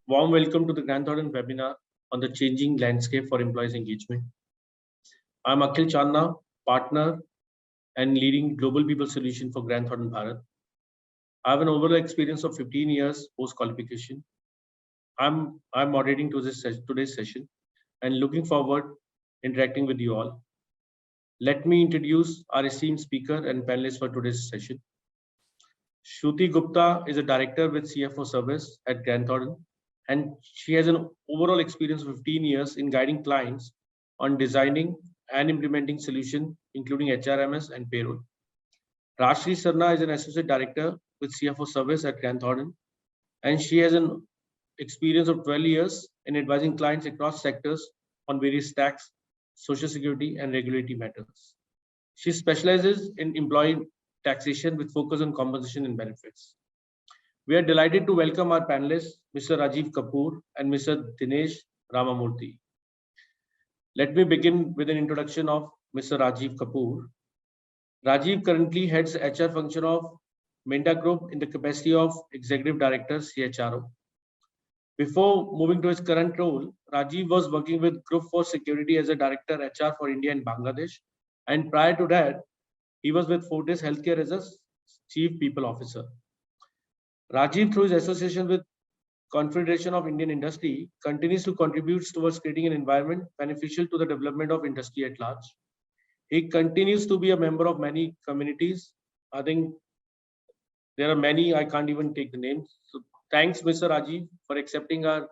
Warm welcome to the Grant Thornton webinar on the changing landscape for employees engagement. I'm Akhil Chandna, partner and leading global people solution for Grant Thornton Bharat. I have an overall experience of 15 years post qualification. I'm moderating today's session and looking forward interacting with you all. Let me introduce our esteemed speaker and panelists for today's session. Shruti Gupta is a director with CFO service at Grant Thornton, and she has an overall experience of 15 years in guiding clients on designing and implementing solutions, including HRMS and payroll. Rashri Sarna is an associate director with CFO service at Grant Thornton, and she has an experience of 12 years in advising clients across sectors on various tax, social security, and regulatory matters. She specializes in employee taxation with focus on compensation and benefits. We are delighted to welcome our panelists, Mr. Rajiv Kapoor and Mr. Dinesh Ramamurthy. Let me begin with an introduction of Mr. Rajiv Kapoor. Rajiv currently heads HR function of Minda Group in the capacity of Executive Director, CHRO. Before moving to his current role, Rajiv was working with Group for Security as a Director HR for India and Bangladesh. And prior to that, he was with Fortis Healthcare as a Chief People Officer. Rajiv, through his association with Confederation of Indian Industry, continues to contribute towards creating an environment beneficial to the development of industry at large. He continues to be a member of many communities. I think there are many, I can't even take the names. So thanks, Mr. Rajiv, for accepting our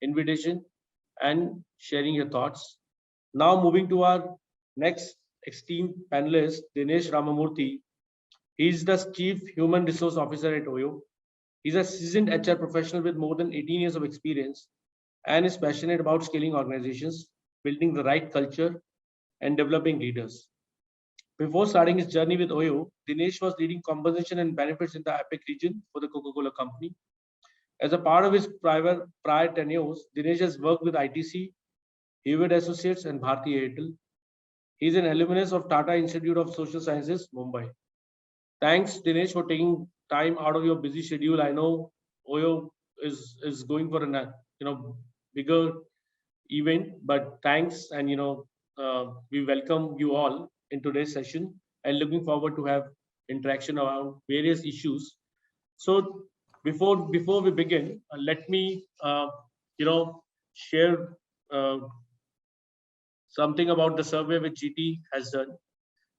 invitation and sharing your thoughts. Now moving to our next esteemed panelist, Dinesh Ramamurthy. He is the Chief Human Resource Officer at OYO. He's a seasoned HR professional with more than 18 years of experience and is passionate about scaling organizations, building the right culture, and developing leaders. Before starting his journey with OYO, Dinesh was leading compensation and benefits in the APAC region for the Coca-Cola company. As a part of his prior tenures, Dinesh has worked with ITC, Hewitt Associates, and Bharti Airtel. He is an alumnus of Tata Institute of Social Sciences, Mumbai. Thanks, Dinesh, for taking time out of your busy schedule. I know OYO is going for a bigger event, but thanks, and we welcome you all in today's session and looking forward to have interaction around various issues. So before we begin, let me share something about the survey which GT has done.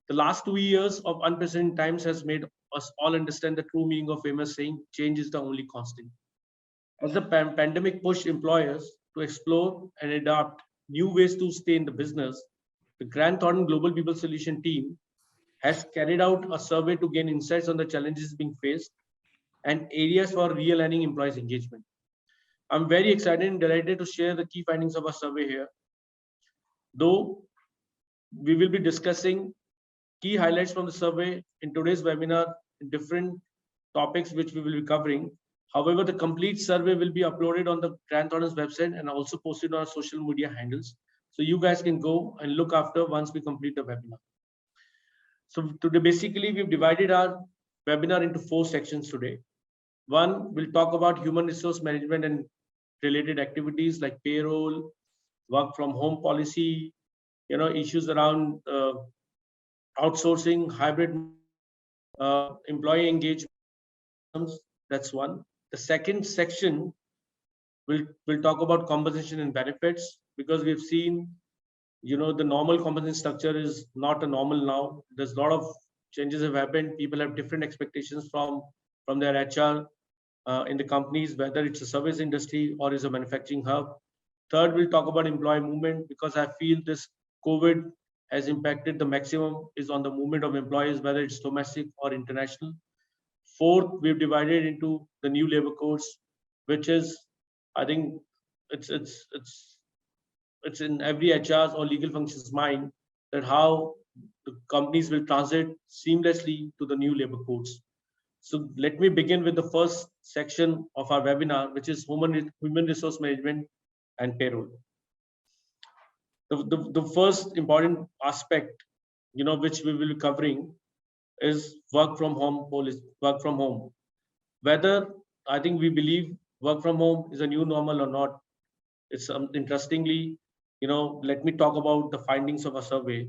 The last 2 years of unprecedented times has made us all understand the true meaning of famous saying, change is the only constant. As the pandemic pushed employers to explore and adopt new ways to stay in the business, the Grant Thornton Global People Solution team has carried out a survey to gain insights on the challenges being faced and areas for realigning employees' engagement. I'm very excited and delighted to share the key findings of our survey here. Though we will be discussing key highlights from the survey in today's webinar, different topics which we will be covering. However, the complete survey will be uploaded on the Grant Thornton's website and also posted on our social media handles. So you guys can go and look after once we complete the webinar. So today, basically, we've divided our webinar into 4 sections today. One, we'll talk about human resource management and related activities like payroll, work from home policy, issues around outsourcing, hybrid employee engagement. That's one. The second section will talk about compensation and benefits, because we've seen, the normal compensation structure is not a normal now. There's a lot of changes have happened. People have different expectations from their HR in the companies, whether it's a service industry or is a manufacturing hub. Third, we'll talk about employee movement, because I feel this COVID has impacted the maximum is on the movement of employees, whether it's domestic or international. Fourth, we've divided into the new labor codes, which is, I think it's in every HR's or legal functions mind that how the companies will transit seamlessly to the new labor codes. So let me begin with the first section of our webinar, which is human resource management and payroll. The first important aspect, which we will be covering is work from home. Whether I think we believe work from home is a new normal or not. It's interestingly, let me talk about the findings of a survey.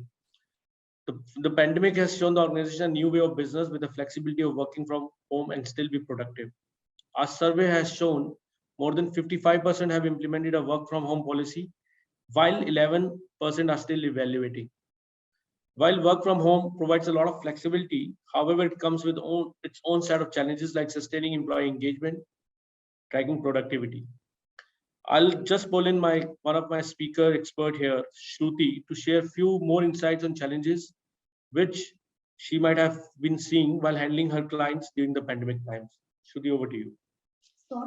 The pandemic has shown the organization a new way of business with the flexibility of working from home and still be productive. Our survey has shown more than 55% have implemented a work from home policy, while 11% are still evaluating. While work from home provides a lot of flexibility, however, it comes with its own set of challenges like sustaining employee engagement, tracking productivity. I'll just pull in one of my speaker expert here, Shruti, to share a few more insights on challenges which she might have been seeing while handling her clients during the pandemic times. Shruti, over to you. So,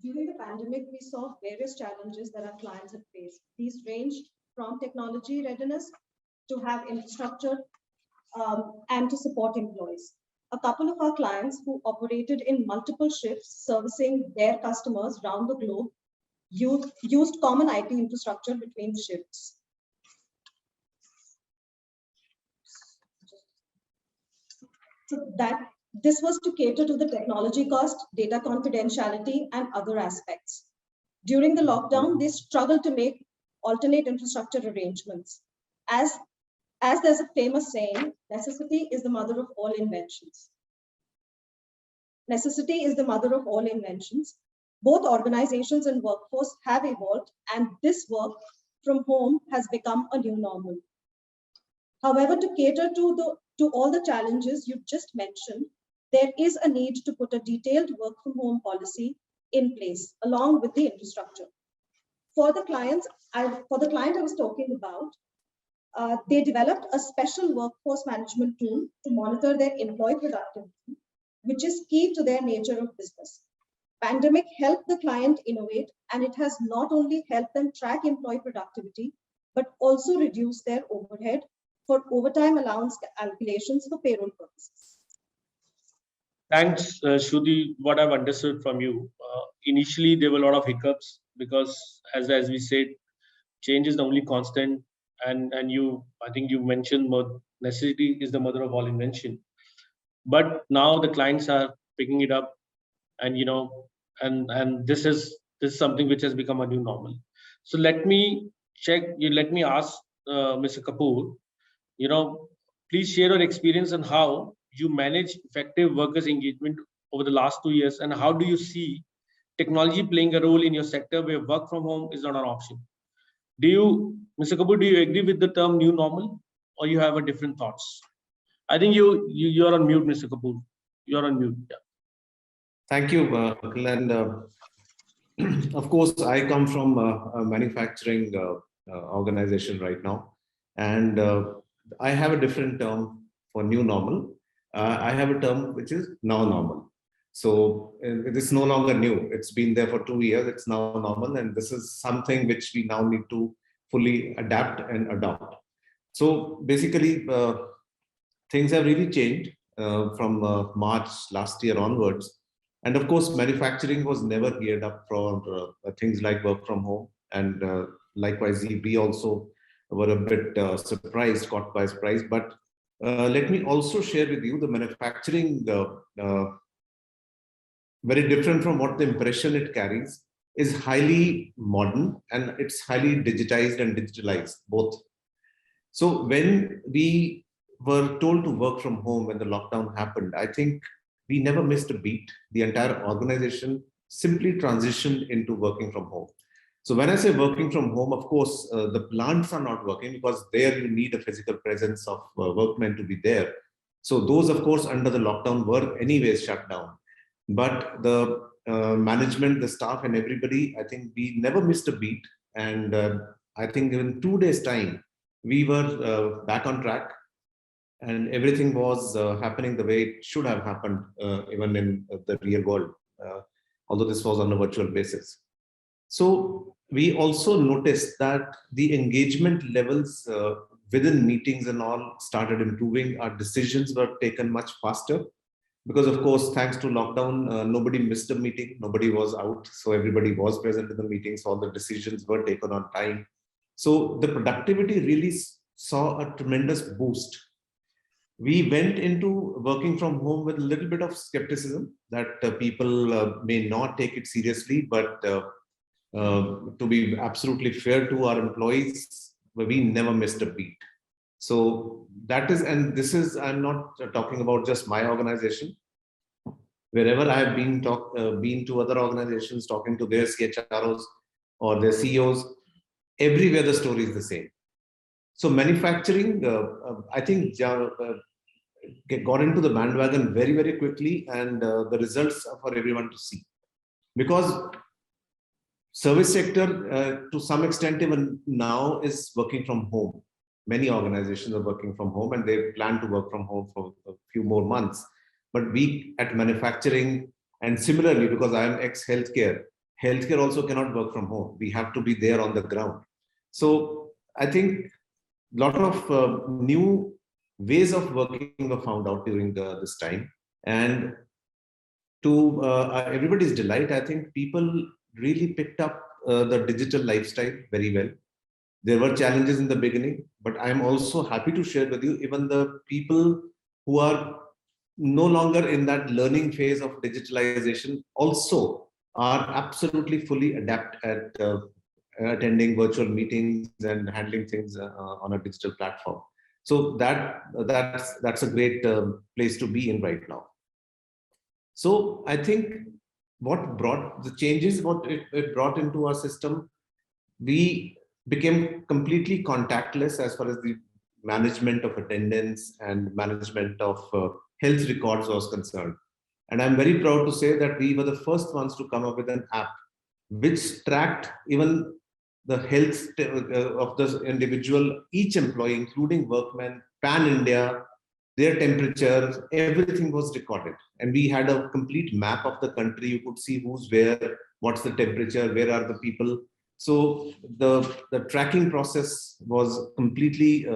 during the pandemic, we saw various challenges that our clients had faced. These ranged from technology readiness to have infrastructure and to support employees. A couple of our clients who operated in multiple shifts servicing their customers around the globe used common IT infrastructure between shifts. So that this was to cater to the technology cost, data confidentiality, and other aspects. During the lockdown, they struggled to make alternate infrastructure arrangements. As there's a famous saying, necessity is the mother of all inventions. Necessity is the mother of all inventions. Both organizations and workforce have evolved, and this work from home has become a new normal. However, to cater to all the challenges you just mentioned, there is a need to put a detailed work from home policy in place along with the infrastructure. For the client I was talking about, they developed a special workforce management tool to monitor their employee productivity, which is key to their nature of business. Pandemic helped the client innovate, and it has not only helped them track employee productivity, but also reduce their overhead for overtime allowance calculations for payroll purposes. Thanks, Shruti. What I've understood from you, initially there were a lot of hiccups because, as we said, change is the only constant, and I think you mentioned necessity is the mother of all invention. But now the clients are picking it up, and and this is something which has become a new normal. So let me ask Mr. Kapoor, please share your experience on how you manage effective workers engagement over the last 2 years, and how do you see technology playing a role in your sector where work from home is not an option? Mr. Kapoor, do you agree with the term new normal, or you have a different thoughts? I think you're on mute, Mr. Kapoor. You're on mute. Yeah. Thank you, Akhil. And of course, I come from a manufacturing organization right now, and I have a different term for new normal. I have a term which is now normal. So it is no longer new. It's been there for 2 years. It's now normal, and this is something which we now need to fully adapt and adopt. So basically, things have really changed from March last year onwards. And of course, manufacturing was never geared up for things like work from home. And likewise, we also were a bit surprised, caught by surprise. But let me also share with you the manufacturing, very different from what the impression it carries, is highly modern, and it's highly digitized and digitalized, both. So when we were told to work from home when the lockdown happened, I think we never missed a beat. The entire organization simply transitioned into working from home. So when I say working from home, of course, the plants are not working because there you need a physical presence of workmen to be there. So those, of course, under the lockdown were anyways shut down. But the management, the staff and everybody, I think we never missed a beat. And I think in 2 days' time, we were back on track. And everything was happening the way it should have happened, even in the real world, although this was on a virtual basis. So we also noticed that the engagement levels within meetings and all started improving. Our decisions were taken much faster because, of course, thanks to lockdown, nobody missed a meeting, nobody was out. So everybody was present in the meetings, all the decisions were taken on time. So the productivity really saw a tremendous boost. we went into working from home with a little bit of skepticism that people may not take it seriously, but to be absolutely fair to our employees, we never missed a beat. So that is, and this is, I'm not talking about just my organization. Wherever I have been to other organizations, talking to their CHROs or their CEOs, everywhere the story is the same. So manufacturing, I think, got into the bandwagon very, very quickly, and the results are for everyone to see. Because service sector, to some extent, even now is working from home. Many organizations are working from home, and they plan to work from home for a few more months. But we at manufacturing, and similarly, because I am ex-healthcare, healthcare also cannot work from home. We have to be there on the ground. So I think a lot of new ways of working were found out during this time. And to everybody's delight, I think people really picked up the digital lifestyle very well. There were challenges in the beginning, but I'm also happy to share with you, even the people who are no longer in that learning phase of digitalization also are absolutely fully adept at attending virtual meetings and handling things on a digital platform. So that's a great place to be in right now. So I think what brought the changes, what it brought into our system, we became completely contactless as far as the management of attendance and management of health records was concerned. And I'm very proud to say that we were the first ones to come up with an app which tracked even the health of the individual, each employee, including workmen, pan India, their temperature, everything was recorded. And we had a complete map of the country. You could see who's where, what's the temperature, where are the people. So the tracking process was completely,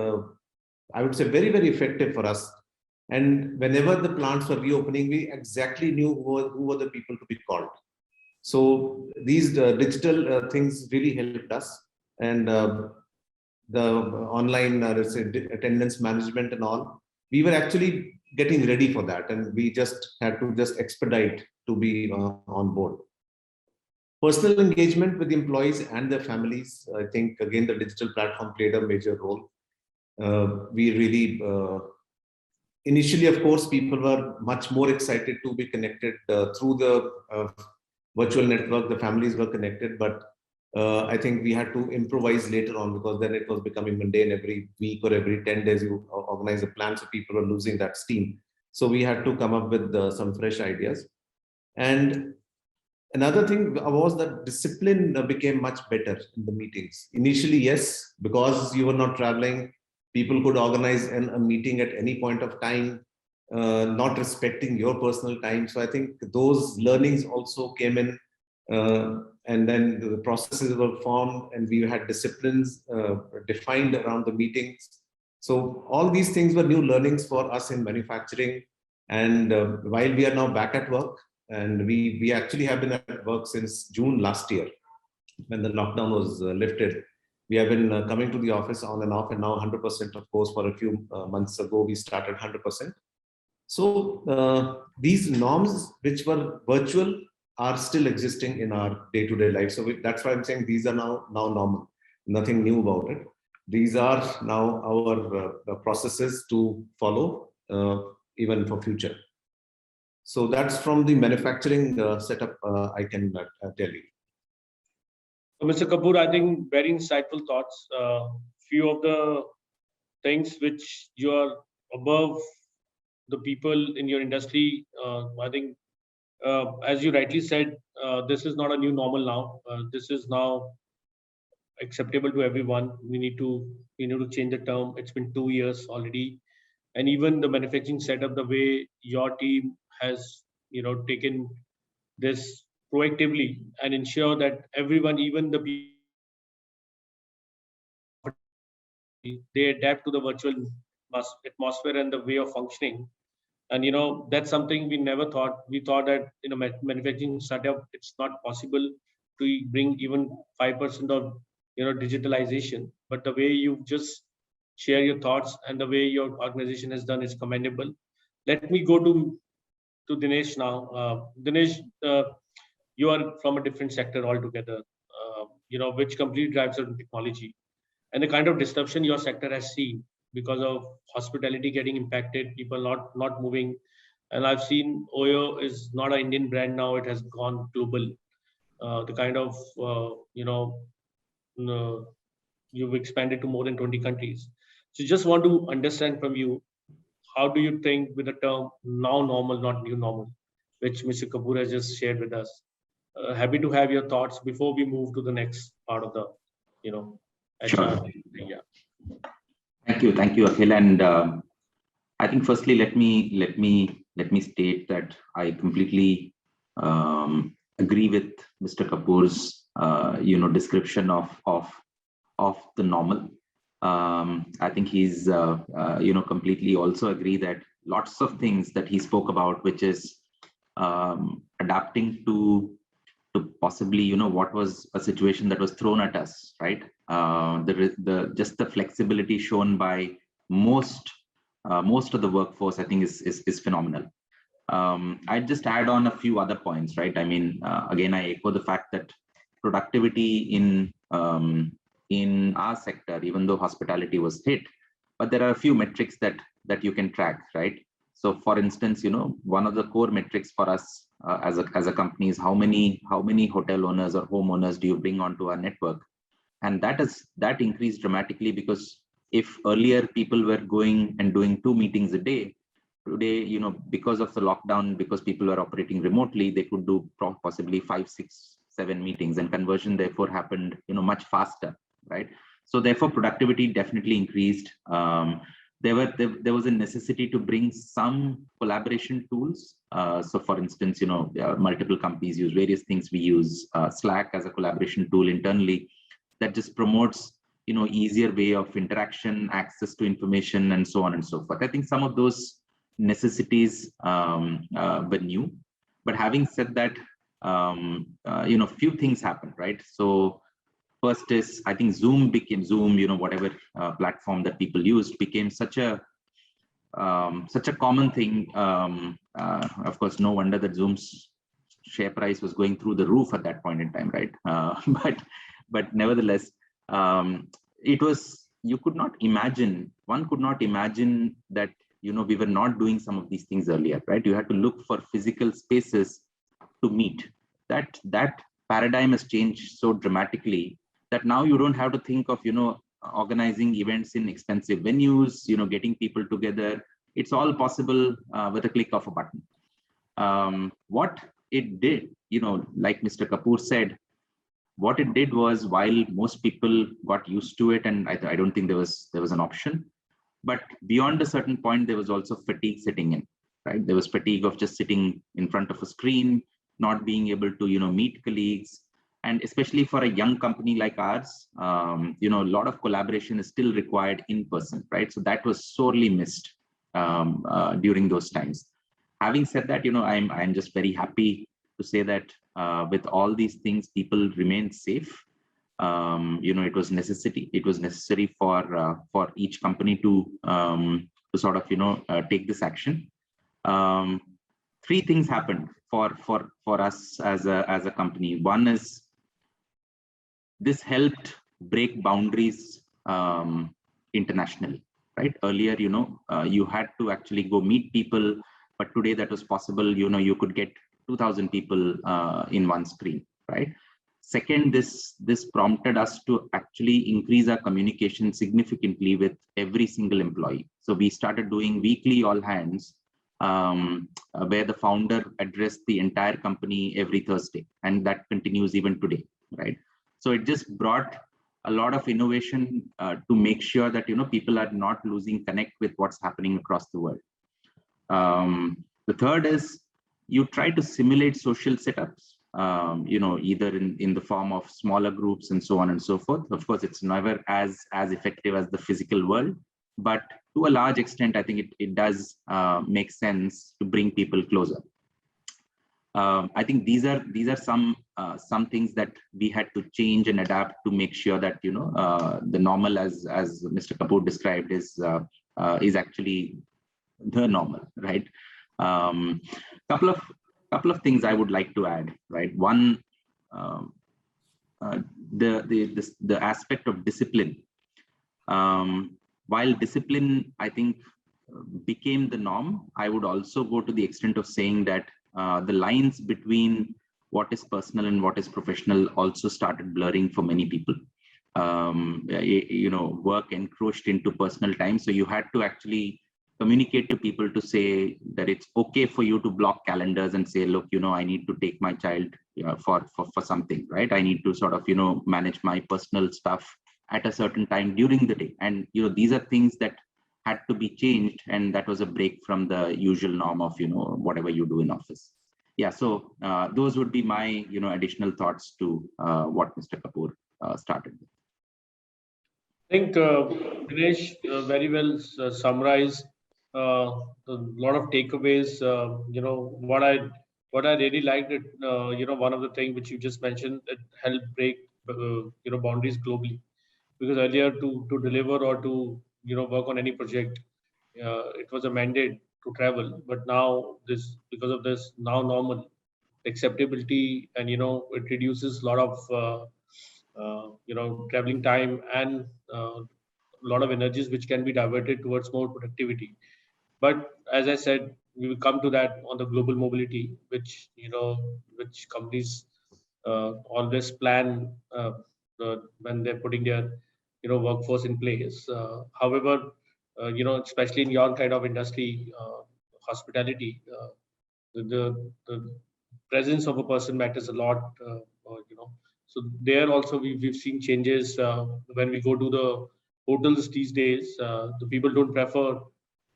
I would say, very, very effective for us. And whenever the plants were reopening, we exactly knew who were the people to be called. So these digital things really helped us. And the online attendance management and all, we were actually getting ready for that. And we just had to just expedite to be on board. Personal engagement with the employees and their families, I think, again, the digital platform played a major role. We really, initially, of course, people were much more excited to be connected through the virtual network. The families were connected, but I think we had to improvise later on, because then it was becoming mundane. Every week or every 10 days, you organize a plan, so people were losing that steam. So we had to come up with some fresh ideas. And another thing was that discipline became much better in the meetings. Initially, yes, because you were not traveling, people could organize a meeting at any point of time, not respecting your personal time. So I think those learnings also came in, and then the processes were formed, and we had disciplines defined around the meetings. So all these things were new learnings for us in manufacturing. And while we are now back at work, and we actually have been at work since June last year, when the lockdown was lifted. We have been coming to the office on and off, and now 100%, of course. For a few months ago, we started 100%. So these norms, which were virtual, are still existing in our day-to-day life. So that's why I'm saying these are now normal. Nothing new about it. These are now our processes to follow, even for future. So that's from the manufacturing setup, I can tell you. Mr. Kapoor, I think very insightful thoughts. Few of the things which you are above the people in your industry, I think, as you rightly said, this is not a new normal now. This is now acceptable to everyone. We need to change the term. It's been 2 years already, and even the manufacturing setup, the way your team has taken this proactively and ensure that everyone, even the people, they adapt to the virtual atmosphere and the way of functioning. And that's something we never thought. We thought that in a manufacturing startup, it's not possible to bring even 5% of digitalization. But the way you've just share your thoughts, and the way your organization has done is commendable. Let me go to Dinesh now. Dinesh, you are from a different sector altogether, which completely drives on technology, and the kind of disruption your sector has seen because of hospitality getting impacted, people not moving. And I've seen Oyo is not an Indian brand now; it has gone global. The kind of you've expanded to more than 20 countries. So just want to understand from you, how do you think with the term now normal, not new normal, which Mr. Kapoor has just shared with us? Happy to have your thoughts before we move to the next part of the, HR. Sure. Yeah. Thank you, Akhil. And I think firstly, let me state that I completely agree with Mr. Kapoor's description of the normal. I think he's completely also agree that lots of things that he spoke about, which is adapting to possibly what was a situation that was thrown at us, right? Just the flexibility shown by most of the workforce, I think is phenomenal. I'd just add on a few other points, right? I mean, again, I echo the fact that productivity in our sector, even though hospitality was hit, but there are a few metrics that you can track, right? So, for instance, one of the core metrics for us as a company is how many hotel owners or homeowners do you bring onto our network, and that increased dramatically, because if earlier people were going and doing 2 meetings a day, today, because of the lockdown, because people were operating remotely, they could do possibly 5, 6, 7 meetings, and conversion therefore happened, much faster, right? So therefore, productivity definitely increased. There was a necessity to bring some collaboration tools. So for instance, multiple companies use various things. We use Slack as a collaboration tool internally that just promotes, easier way of interaction, access to information, and so on and so forth. I think some of those necessities were new, but having said that, few things happened, right? So first is, I think Zoom, whatever platform that people used, became such a common thing. Of course, no wonder that Zoom's share price was going through the roof at that point in time, right? But nevertheless, it was, one could not imagine that, we were not doing some of these things earlier, right? You had to look for physical spaces to meet. That paradigm has changed so dramatically that now you don't have to think of, organizing events in expensive venues, getting people together. It's all possible with a click of a button. What it did, like Mr. Kapoor said, what it did was, while most people got used to it, and I don't think there was an option, but beyond a certain point, there was also fatigue setting in, right? There was fatigue of just sitting in front of a screen, not being able to, meet colleagues. And especially for a young company like ours, a lot of collaboration is still required in person, right? So that was sorely missed during those times. Having said that, I'm just very happy to say that with all these things, people remain safe. It was necessary for each company to sort of take this action. 3 things happened for us as a company. One is, this helped break boundaries internationally, right? Earlier, you had to actually go meet people, but today that was possible. You could get 2,000 people in one screen, right? Second, this prompted us to actually increase our communication significantly with every single employee. So we started doing weekly all hands, where the founder addressed the entire company every Thursday, and that continues even today, right? So it just brought a lot of innovation to make sure that people are not losing connect with what's happening across the world. The third is, you try to simulate social setups, either in the form of smaller groups and so on and so forth. Of course, it's never as effective as the physical world, but to a large extent, I think it does make sense to bring people closer. I think these are some things that we had to change and adapt to make sure that the normal, as Mr. Kapoor described, is actually the normal, right? Couple of things I would like to add, right? One, the aspect of discipline. While discipline, I think, became the norm, I would also go to the extent of saying that the lines between what is personal and what is professional also started blurring for many people. Work encroached into personal time, so you had to actually communicate to people to say that it's okay for you to block calendars and say, look, I need to take my child for something, right? I need to sort of manage my personal stuff at a certain time during the day, and these are things that had to be changed, and that was a break from the usual norm of whatever you do in office. Yeah, so those would be my additional thoughts to what Mr. Kapoor started with. I think Dinesh very well summarized a lot of takeaways. What I really liked it. One of the things which you just mentioned, it helped break boundaries globally, because earlier to deliver or to work on any project, it was a mandate to travel. But now because of this now normal acceptability, and it reduces a lot of traveling time and a lot of energies which can be diverted towards more productivity. But as I said, we will come to that on the global mobility, which which companies always plan when they're putting their workforce in place. However, especially in your kind of industry, hospitality, the presence of a person matters a lot. So there also we've seen changes when we go to the hotels these days. The people don't prefer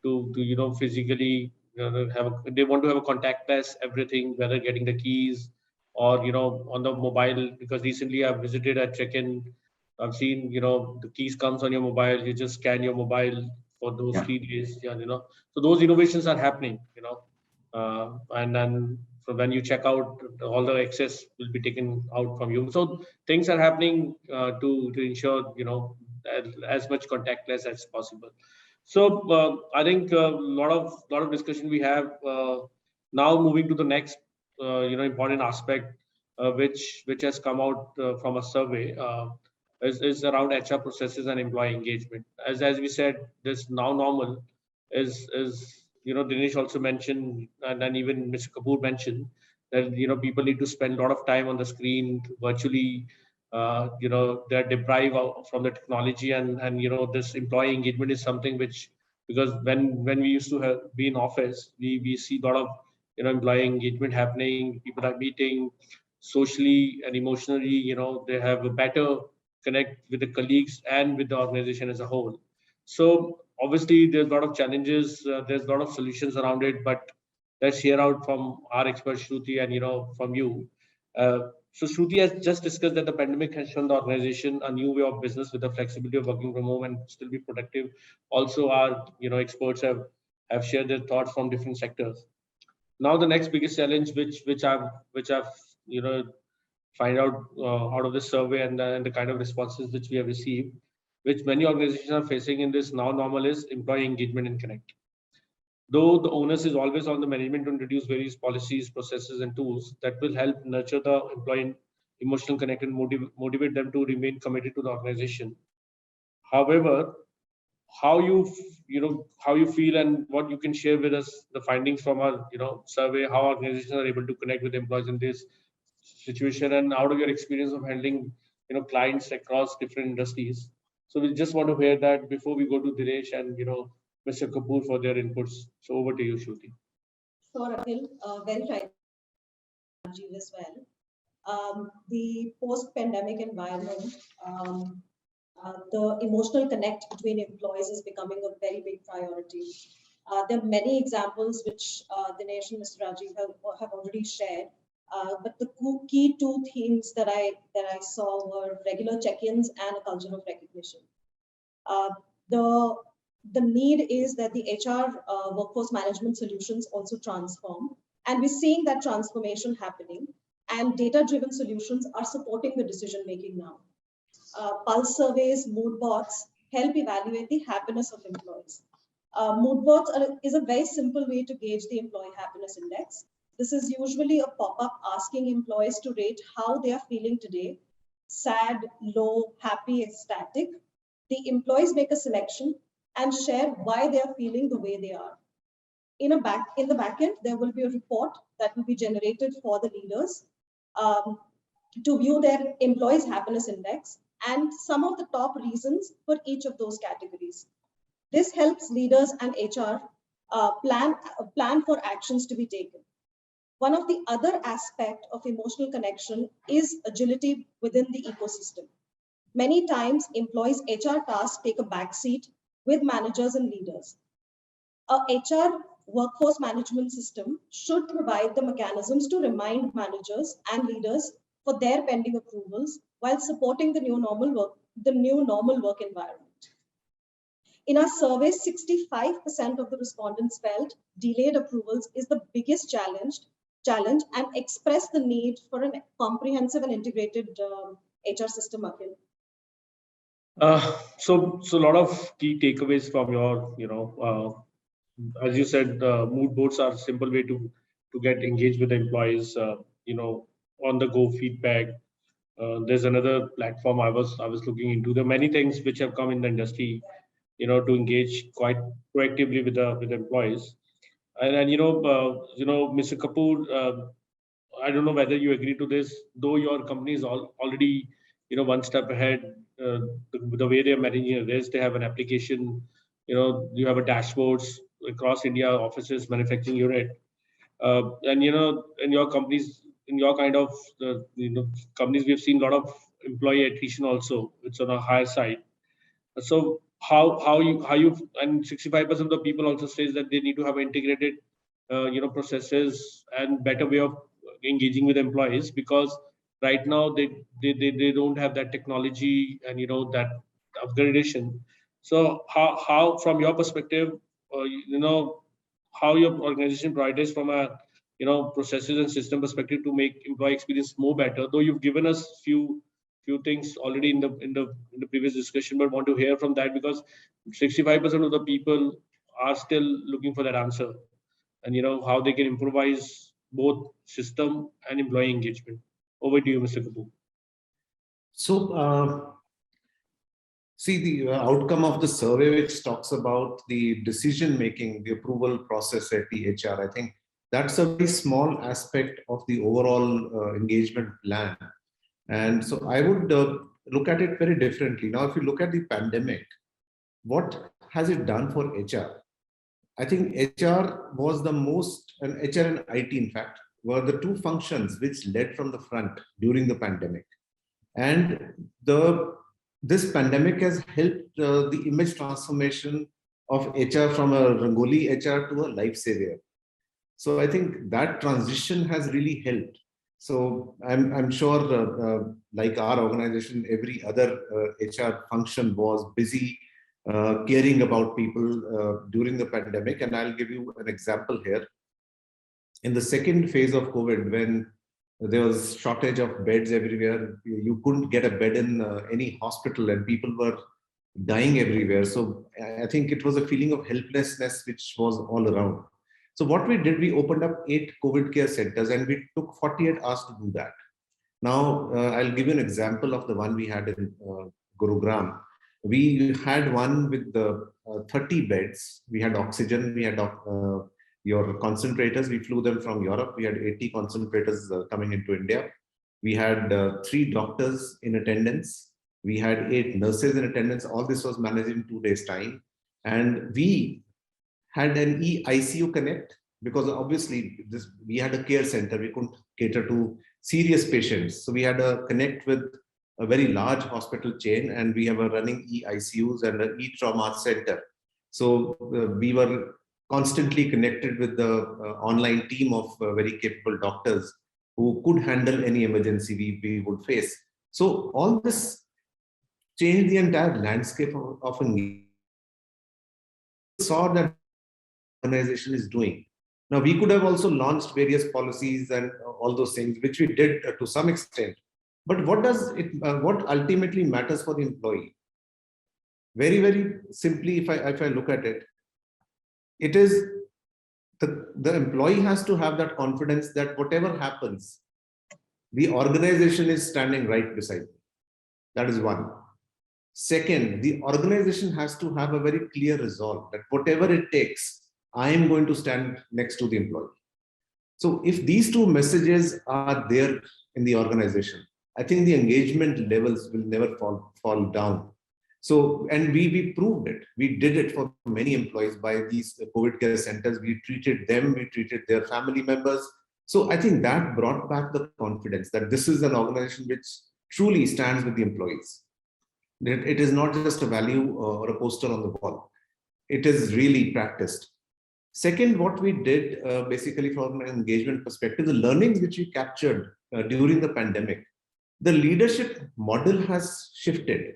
to physically they want to have a contactless everything, whether getting the keys or on the mobile. Because recently I've visited at check-in, I've seen the keys comes on your mobile, you just scan your mobile for those 3 days. So those innovations are happening, and then so when you check out, all the excess will be taken out from you. So things are happening to ensure as much contactless as possible. So I think a lot of discussion we have now. Moving to the next important aspect, which has come out from a survey, is around HR processes and employee engagement. As we said, this now normal is Dinesh also mentioned, and then even Mr. Kapoor mentioned that people need to spend a lot of time on the screen virtually. They're deprived from the technology, and this employee engagement is something which, because when we used to be in office, we see a lot of employee engagement happening. People are meeting socially and emotionally. They have a better connect with the colleagues and with the organization as a whole. So obviously there's a lot of challenges, there's a lot of solutions around it, but let's hear out from our expert Shruti and from you. So Shruti has just discussed that the pandemic has shown the organization a new way of business with the flexibility of working from home and still be productive. Also, our experts have shared their thoughts from different sectors. Now the next biggest challenge, which I've find out of this survey, and the kind of responses which we have received, which many organizations are facing in this now normal, is employee engagement and connect. Though the onus is always on the management to introduce various policies, processes, and tools that will help nurture the employee emotional connect and motivate them to remain committed to the organization. However, how how you feel and what you can share with us the findings from our survey, how organizations are able to connect with employees in this situation, and out of your experience of handling clients across different industries. So we just want to hear that before we go to Dinesh and Mr. Kapoor for their inputs. So over to you, Shruti. Sure, Akhil. Well tried, Rajiv, as well. The post-pandemic environment, the emotional connect between employees is becoming a very big priority. There are many examples which Dinesh and Mr. Rajiv have already shared. But the key two themes that I saw were regular check-ins and a culture of recognition. The need is that the HR workforce management solutions also transform. And we're seeing that transformation happening, and data-driven solutions are supporting the decision-making now. Pulse surveys, mood boards help evaluate the happiness of employees. Mood boards is a very simple way to gauge the employee happiness index. This is usually a pop-up asking employees to rate how they are feeling today: sad, low, happy, ecstatic. The employees make a selection and share why they are feeling the way they are. In the back end, there will be a report that will be generated for the leaders to view their employees' happiness index and some of the top reasons for each of those categories. This helps leaders and HR plan for actions to be taken. One of the other aspects of emotional connection is agility within the ecosystem. Many times, employees' HR tasks take a backseat with managers and leaders. A HR workforce management system should provide the mechanisms to remind managers and leaders for their pending approvals while supporting the new normal work environment. In our survey, 65% of the respondents felt delayed approvals is the biggest challenge and expressed the need for a comprehensive and integrated HR system, Akhil. So a lot of key takeaways from your, as you said, mood boards are a simple way to get engaged with the employees. On the go feedback. There's another platform I was looking into. There are many things which have come in the industry, to engage quite proactively with the employees. And Mr. Kapoor, I don't know whether you agree to this, though your company is already, one step ahead. The way they're managing this, they have an application, you have a dashboards across India, offices, manufacturing unit. And, in your companies, in your kind of, companies, we've seen a lot of employee attrition also. It's on a higher side. So how you and 65% of the people also says that they need to have integrated processes and better way of engaging with employees, because right now they don't have that technology and that upgradation. So how from your perspective, how your organization prioritize from a processes and system perspective to make employee experience more better, though you've given us few things already in the previous discussion, but want to hear from that, because 65% of the people are still looking for that answer, and how they can improvise both system and employee engagement. Over to you, Mr. Kapoor. So see the outcome of the survey, which talks about the decision making, the approval process at the HR. I think that's a very small aspect of the overall engagement plan. And so I would look at it very differently. Now, if you look at the pandemic, what has it done for HR? I think HR was the most, and HR and IT, in fact, were the two functions which led from the front during the pandemic. And this pandemic has helped the image transformation of HR from a Rangoli HR to a lifesaver. So I think that transition has really helped. So I'm sure, like our organization, every other HR function was busy caring about people during the pandemic. And I'll give you an example here. In the second phase of COVID, when there was shortage of beds everywhere, you couldn't get a bed in any hospital, and people were dying everywhere. So I think it was a feeling of helplessness which was all around. So what we did, we opened up 8 COVID care centers, and we took 48 hours to do that. Now, I'll give you an example of the one we had in Gurugram. We had one with the 30 beds. We had oxygen, we had your concentrators. We flew them from Europe. We had 80 concentrators coming into India. We had 3 doctors in attendance. We had 8 nurses in attendance. All this was managed in 2 days' time. And we had an ICU connect, because obviously we had a care center. We couldn't cater to serious patients. So we had a connect with a very large hospital chain, and we have a running ICUs and an trauma center. So we were constantly connected with the online team of very capable doctors who could handle any emergency we would face. So all this changed the entire landscape of engagement. Saw that organization is doing. Now, we could have also launched various policies and all those things, which we did to some extent. But what ultimately matters for the employee? Very, very simply, if I look at it, it is the employee has to have that confidence that whatever happens, the organization is standing right beside me. That is one. Second, the organization has to have a very clear resolve that whatever it takes, I am going to stand next to the employee. So if these two messages are there in the organization, I think the engagement levels will never fall down. So, and we proved it. We did it for many employees by these COVID care centers. We treated them, we treated their family members. So I think that brought back the confidence that this is an organization which truly stands with the employees. It is not just a value or a poster on the wall. It is really practiced. Second, what we did basically from an engagement perspective, the learnings which we captured during the pandemic, the leadership model has shifted.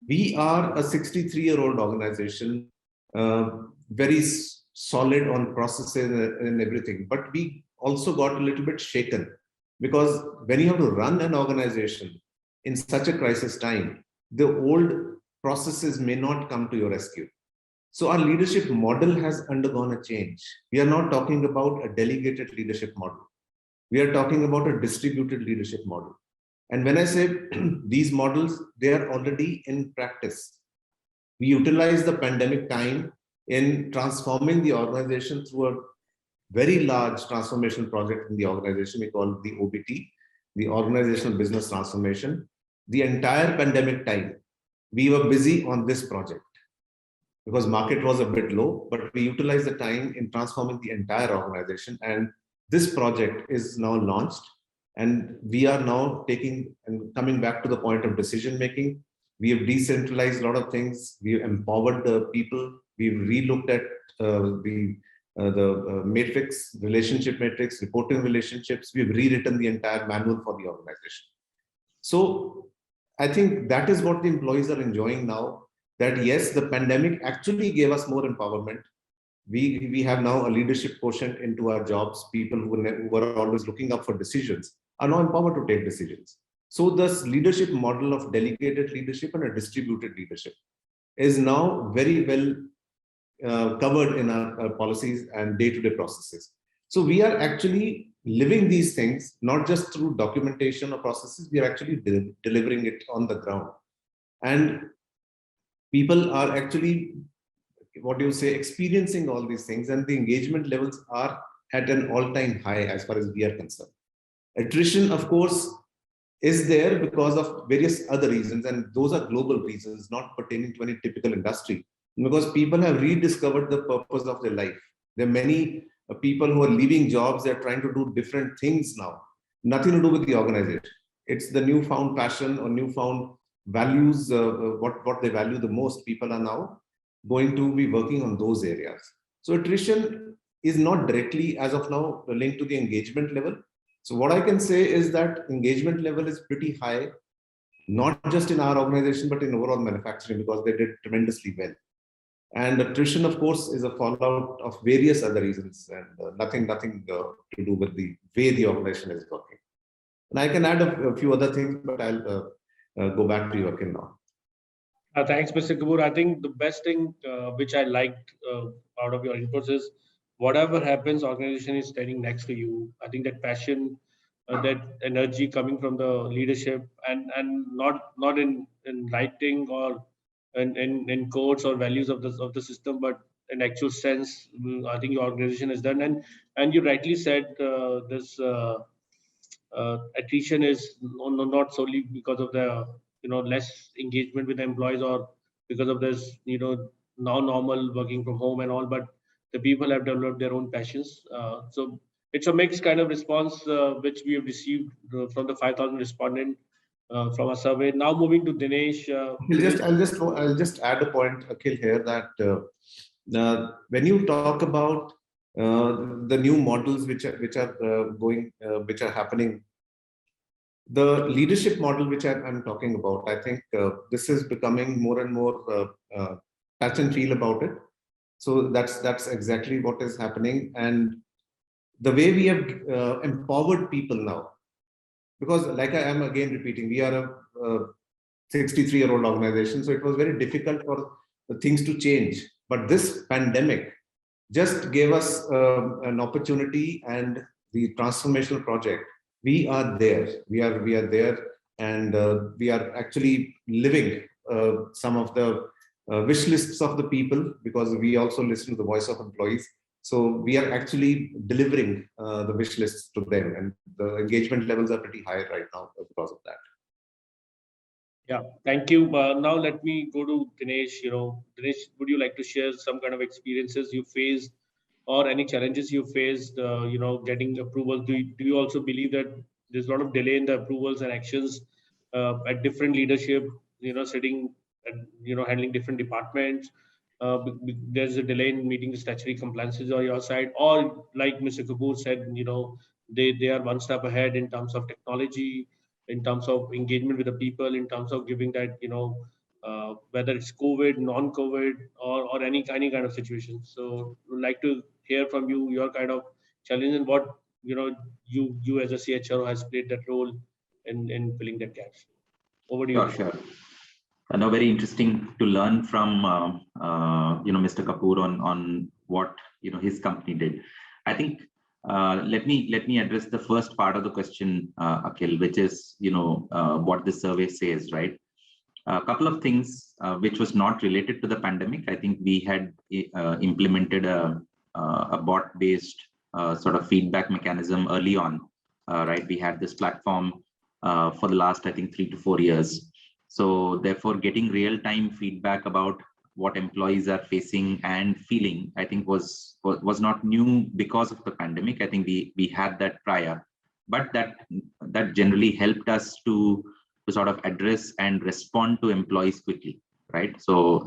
We are a 63-year-old organization, very solid on processes and everything, but we also got a little bit shaken because when you have to run an organization in such a crisis time, the old processes may not come to your rescue. So our leadership model has undergone a change. We are not talking about a delegated leadership model. We are talking about a distributed leadership model. And when I say these models, they are already in practice. We utilize the pandemic time in transforming the organization through a very large transformation project in the organization. We call it the OBT, the Organizational Business Transformation. The entire pandemic time, we were busy on this project because market was a bit low, but we utilized the time in transforming the entire organization. And this project is now launched. And we are now taking and coming back to the point of decision making. We have decentralized a lot of things. We have empowered the people. We've relooked at the matrix, relationship matrix, reporting relationships. We've rewritten the entire manual for the organization. So I think that is what the employees are enjoying now. That yes, the pandemic actually gave us more empowerment. We have now a leadership quotient into our jobs. People who were always looking up for decisions are now empowered to take decisions. So this leadership model of delegated leadership and a distributed leadership is now very well covered in our policies and day-to-day processes. So we are actually living these things, not just through documentation or processes, we are actually delivering it on the ground. And people are actually, what do you say, experiencing all these things, and the engagement levels are at an all-time high as far as we are concerned. Attrition, of course, is there because of various other reasons, and those are global reasons, not pertaining to any typical industry, because people have rediscovered the purpose of their life. There are many people who are leaving jobs, they're trying to do different things now, nothing to do with the organization. It's the newfound passion or newfound values, what they value the most. People are now going to be working on those areas. So attrition is not directly, as of now, linked to the engagement level. So what I can say is that engagement level is pretty high, not just in our organization, but in overall manufacturing, because they did tremendously well. And attrition, of course, is a fallout of various other reasons, and nothing to do with the way the organization is working. And I can add a few other things, but I'll go back to you, Akhil, now. Thanks, Mr. Kapoor. I think the best thing which I liked out of your inputs is whatever happens, organization is standing next to you. I think that passion, that energy coming from the leadership, and not in writing or in codes or values of the system, but in actual sense, I think your organization has done. And you rightly said this attrition is not solely because of the less engagement with the employees or because of this now normal working from home and all, but the people have developed their own passions. So it's a mixed kind of response which we have received from the 5,000 respondents from a survey. Now moving to Dinesh. I'll just add a point, Akhil, here that when you talk about the new models which are happening, the leadership model which I'm talking about, I think this is becoming more and more touch and feel about it. So that's exactly what is happening. And the way we have empowered people now, because like I am again repeating, we are a 63-year-old organization, so it was very difficult for things to change. But this pandemic just gave us an opportunity, and the transformational project. We are there. We are there, and we are actually living some of the wish lists of the people, because we also listen to the voice of employees. So we are actually delivering the wish lists to them, and the engagement levels are pretty high right now because of that. Yeah, thank you. Now let me go to Dinesh. Dinesh, would you like to share some kind of experiences you faced or any challenges you faced, getting approval? Do you also believe that there's a lot of delay in the approvals and actions at different leadership, sitting and, handling different departments? There's a delay in meeting the statutory compliances on your side, or like Mr. Kapoor said, they are one step ahead in terms of technology, in terms of engagement with the people, in terms of giving that, whether it's COVID, non-COVID, or any kind of situation. So would like to hear from you your kind of challenge and what you as a CHRO has played that role in filling that gap. Over to you. Sure. No, very interesting to learn from Mr. Kapoor on what his company did. I think let me address the first part of the question, Akhil, which is what the survey says, right? A couple of things which was not related to the pandemic. I think we had implemented a bot-based sort of feedback mechanism early on, right? We had this platform for the last, I think, 3 to 4 years. So therefore, getting real-time feedback about what employees are facing and feeling, I think was not new because of the pandemic. I think we had that prior, but that generally helped us to sort of address and respond to employees quickly, right? So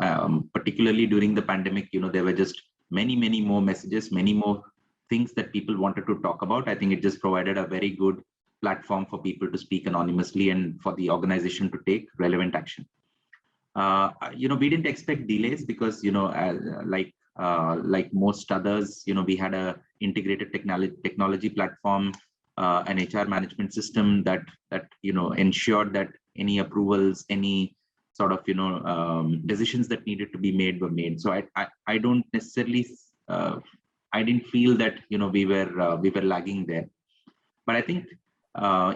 particularly during the pandemic, there were just many more messages, many more things that people wanted to talk about. I think it just provided a very good platform for people to speak anonymously and for the organization to take relevant action. We didn't expect delays because, like most others, we had a integrated technology platform, an HR management system that ensured that any approvals, any sort of decisions that needed to be made were made. So I don't necessarily I didn't feel that we were lagging there. But I think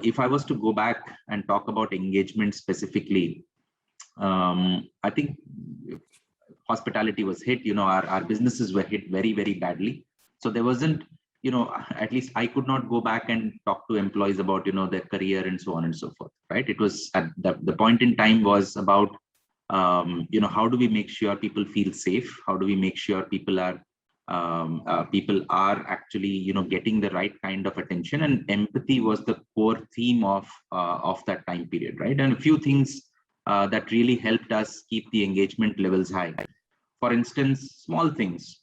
if I was to go back and talk about engagement specifically, I think hospitality was hit. Our businesses were hit very badly. So there wasn't, at least I could not go back and talk to employees about their career and so on and so forth, right? It was at the point in time was about how do we make sure people feel safe? How do we make sure people are actually getting the right kind of attention? And empathy was the core theme of that time period, right? And a few things that really helped us keep the engagement levels high. For instance, small things.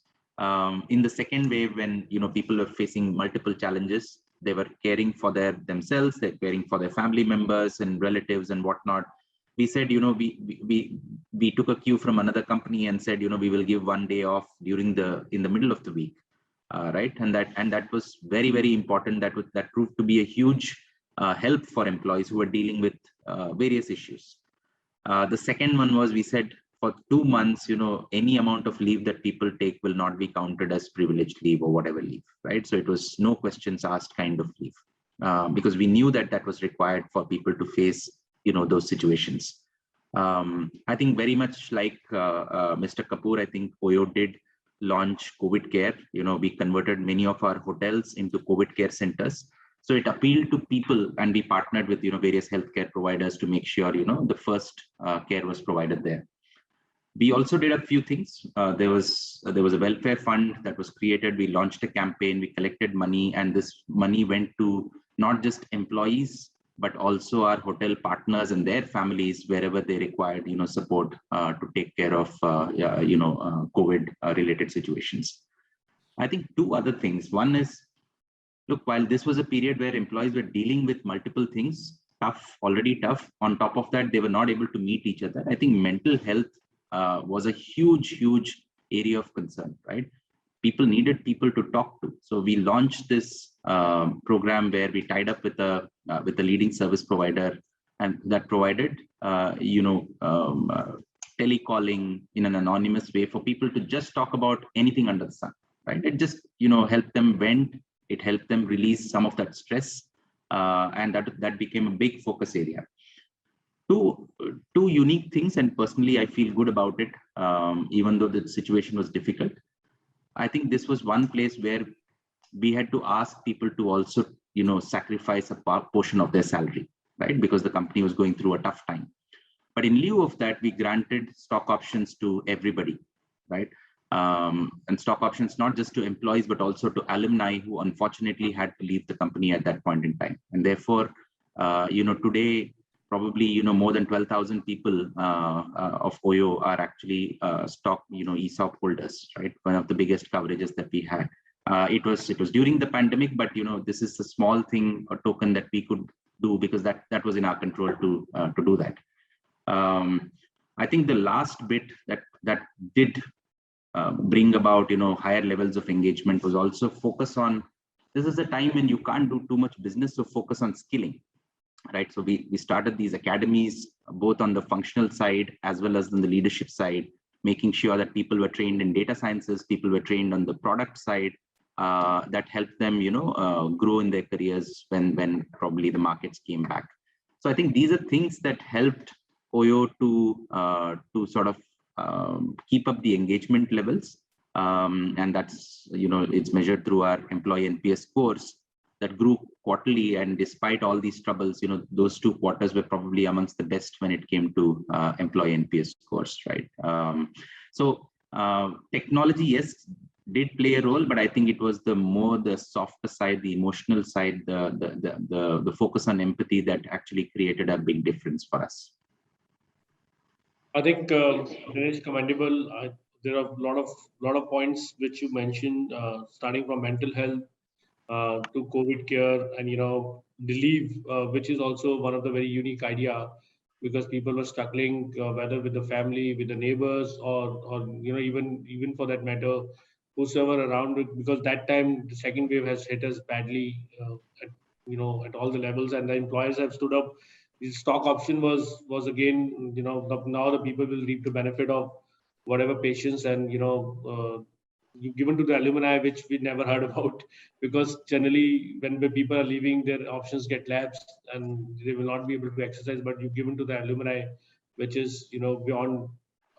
In the second wave, when people were facing multiple challenges, they were caring for themselves, they're caring for their family members and relatives and whatnot. We said, we took a cue from another company and said, we will give 1 day off in the middle of the week, right? And that was very important. That proved to be a huge help for employees who were dealing with various issues. The second one was, we said, for 2 months, any amount of leave that people take will not be counted as privileged leave or whatever leave, right? So it was no questions asked kind of leave, because we knew that was required for people to face those situations. I think very much like Mr. Kapoor, I think OYO did launch COVID Care. We converted many of our hotels into COVID Care centers. So it appealed to people, and we partnered with various healthcare providers to make sure the first care was provided there. We also did a few things. There was a welfare fund that was created. We launched a campaign. We collected money, and this money went to not just employees, but also our hotel partners and their families wherever they required support to take care of COVID related situations. I think 2 other things. One is, look, while this was a period where employees were dealing with multiple things, already tough, on top of that, they were not able to meet each other. I think mental health was a huge area of concern, right? People needed people to talk to. So we launched this program where we tied up with a leading service provider, and that provided telecalling in an anonymous way for people to just talk about anything under the sun, right? It just helped them vent, it helped them release some of that stress, and that became a big focus area. Two unique things, and personally I feel good about it, even though the situation was difficult. I think this was one place where we had to ask people to also sacrifice a portion of their salary, right? Because the company was going through a tough time. But in lieu of that, we granted stock options to everybody, right? And stock options not just to employees, but also to alumni who unfortunately had to leave the company at that point in time. And therefore, today, probably more than 12,000 people of OYO are actually stock ESOP holders, right? One of the biggest coverages that we had. It was during the pandemic, but this is a small thing, a token that we could do because that was in our control to do that. I think the last bit that did bring about higher levels of engagement was also focus on, this is a time when you can't do too much business, so focus on skilling, right? So we started these academies both on the functional side as well as on the leadership side, making sure that people were trained in data sciences, people were trained on the product side, that helped them grow in their careers when probably the markets came back. So I think these are things that helped OYO to sort of keep up the engagement levels, and that's it's measured through our employee NPS scores that grew quarterly, and despite all these troubles, those 2 quarters were probably amongst the best when it came to employee NPS scores, right? So technology, yes, did play a role, but I think it was the softer side, the emotional side, the focus on empathy that actually created a big difference for us. I think Dinesh, commendable. There are a lot of points which you mentioned, starting from mental health to COVID care, and relief, which is also one of the very unique idea, because people were struggling whether with the family, with the neighbors, or even for that matter, whosoever around it, because that time the second wave has hit us badly at all the levels, and the employers have stood up. The stock option was again, now the people will reap the benefit of whatever patience and given to the alumni, which we never heard about, because generally when the people are leaving, their options get lapsed and they will not be able to exercise. But you've given to the alumni, which is beyond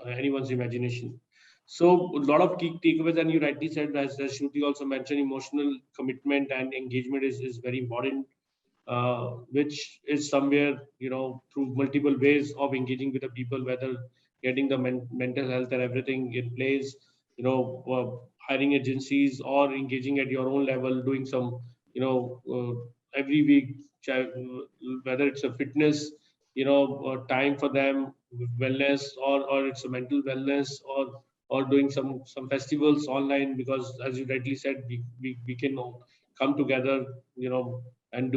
anyone's imagination. So a lot of key takeaways, and you rightly said, as Shruti also mentioned, emotional commitment and engagement is very important. Which is somewhere through multiple ways of engaging with the people, whether getting the mental health and everything in place, hiring agencies, or engaging at your own level, doing some every week, whether it's a fitness time for them, wellness, or it's a mental wellness, or doing some festivals online, because as you rightly said, we can come together and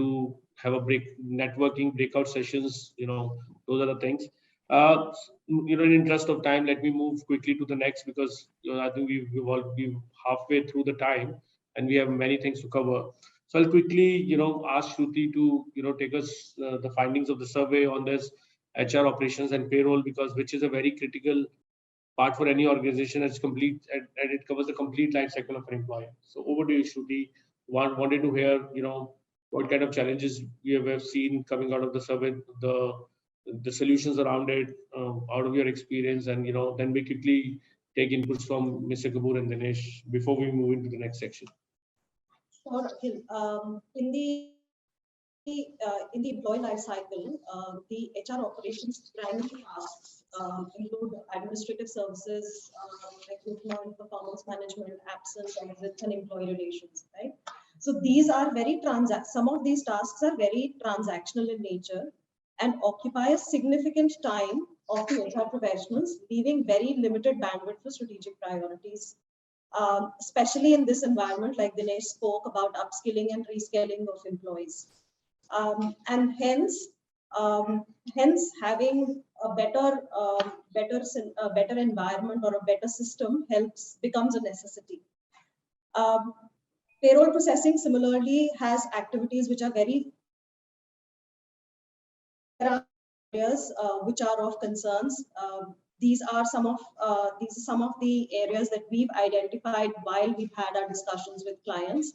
have a networking breakout sessions. Those are the things. In interest of time, let me move quickly to the next, because I think we've halfway through the time and we have many things to cover. So I'll quickly ask Shruti to take us the findings of the survey on this HR operations and payroll, because which is a very critical part for any organization. It's complete, and it covers the complete life cycle of an employee. So over to you, Shruti. Wanted to hear what kind of challenges you have seen coming out of the survey, the solutions around it, out of your experience, and then we quickly take inputs from Mr. Kapoor and Dinesh before we move into the next section. Sure, Akhil. In the employee life cycle, the HR operations primary tasks include administrative services, recruitment, performance management, absence, exits, and employee relations. Right. So these are some of these tasks are very transactional in nature and occupy a significant time of the HR professionals, leaving very limited bandwidth for strategic priorities. Especially in this environment, like Dinesh spoke about upskilling and reskilling of employees. And hence, Hence, having a better environment or a better system becomes a necessity. Payroll processing similarly has activities which are very areas which are of concerns. These are some of the areas that we've identified while we've had our discussions with clients.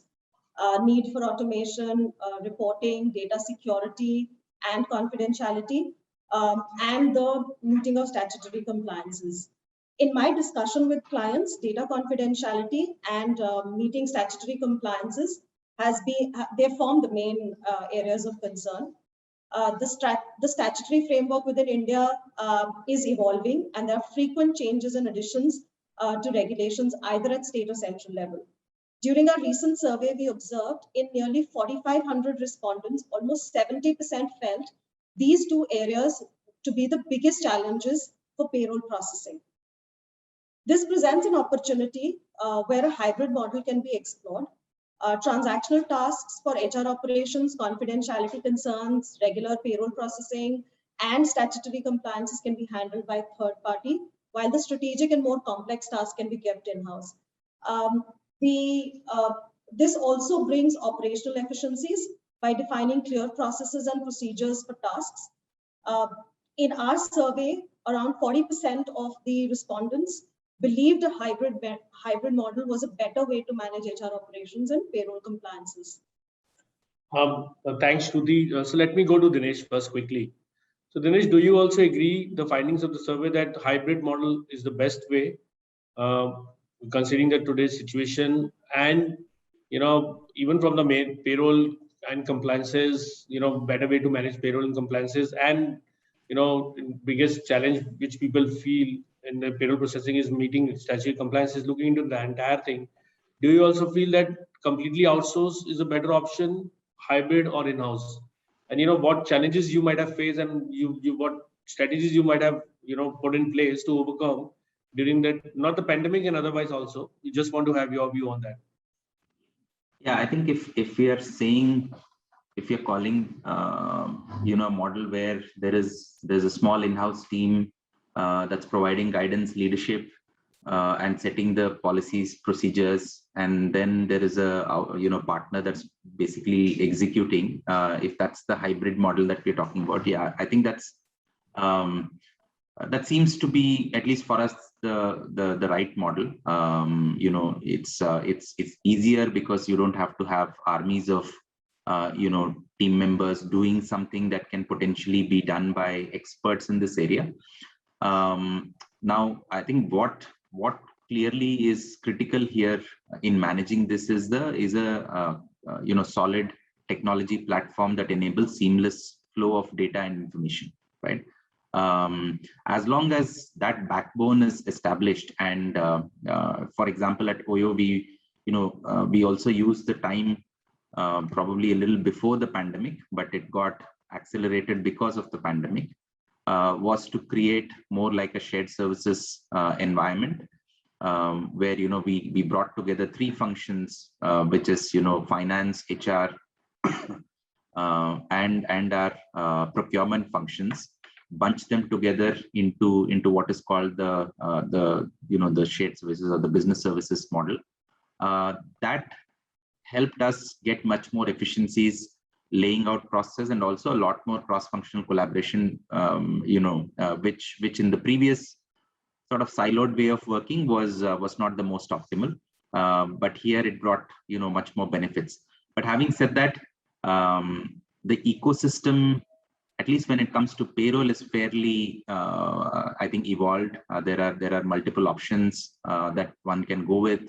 Need for automation, reporting, data security, and confidentiality, and the meeting of statutory compliances. In my discussion with clients, data confidentiality and meeting statutory compliances they form the main areas of concern. The statutory framework within India is evolving, and there are frequent changes and additions to regulations either at state or central level. During our recent survey, we observed in nearly 4,500 respondents, almost 70% felt these two areas to be the biggest challenges for payroll processing. This presents an opportunity where a hybrid model can be explored. Transactional tasks for HR operations, confidentiality concerns, regular payroll processing, and statutory compliances can be handled by a third party, while the strategic and more complex tasks can be kept in-house. This also brings operational efficiencies by defining clear processes and procedures for tasks. In our survey, around 40% of the respondents believed a hybrid model was a better way to manage HR operations and payroll compliances. Thanks, Shruti. So let me go to Dinesh first quickly. So Dinesh, do you also agree the findings of the survey that hybrid model is the best way, considering that today's situation, and even from the main payroll and compliances, better way to manage payroll and compliances, and biggest challenge which people feel in the payroll processing is meeting statutory compliances, looking into the entire thing. Do you also feel that completely outsource is a better option, hybrid or in-house? And what challenges you might have faced, and what strategies you might have put in place to overcome during that, not the pandemic and otherwise also. We just want to have your view on that. Yeah, I think if we are saying, if you're calling a model where there's a small in-house team that's providing guidance, leadership, and setting the policies, procedures, and then there is a partner that's basically executing, if that's the hybrid model that we're talking about, yeah, I think that's that seems to be, at least for us, the right model. It's easier because you don't have to have armies of team members doing something that can potentially be done by experts in this area. Now, I think what clearly is critical here in managing this is a solid technology platform that enables seamless flow of data and information, right? As long as that backbone is established, and for example, at OYO, we also use the time probably a little before the pandemic, but it got accelerated because of the pandemic, was to create more like a shared services environment, where we brought together three functions, which is finance, HR, and our procurement functions, bunch them together into what is called the shared services or the business services model. That helped us get much more efficiencies, laying out process, and also a lot more cross-functional collaboration, which in the previous sort of siloed way of working was not the most optimal. But here it brought much more benefits. But having said that, the ecosystem, at least when it comes to payroll, is fairly, I think, evolved. There are multiple options that one can go with.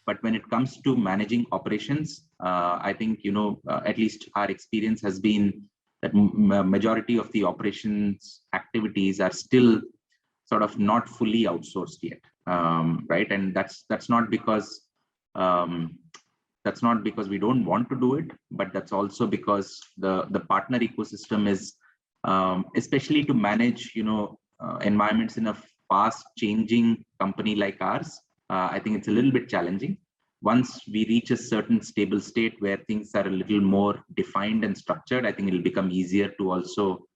But when it comes to managing operations, I think, at least our experience has been that majority of the operations activities are still sort of not fully outsourced yet, right? And that's not because we don't want to do it, but that's also because the partner ecosystem is, especially to manage environments in a fast changing company like ours, I think it's a little bit challenging. Once we reach a certain stable state where things are a little more defined and structured, I think it'll become easier to also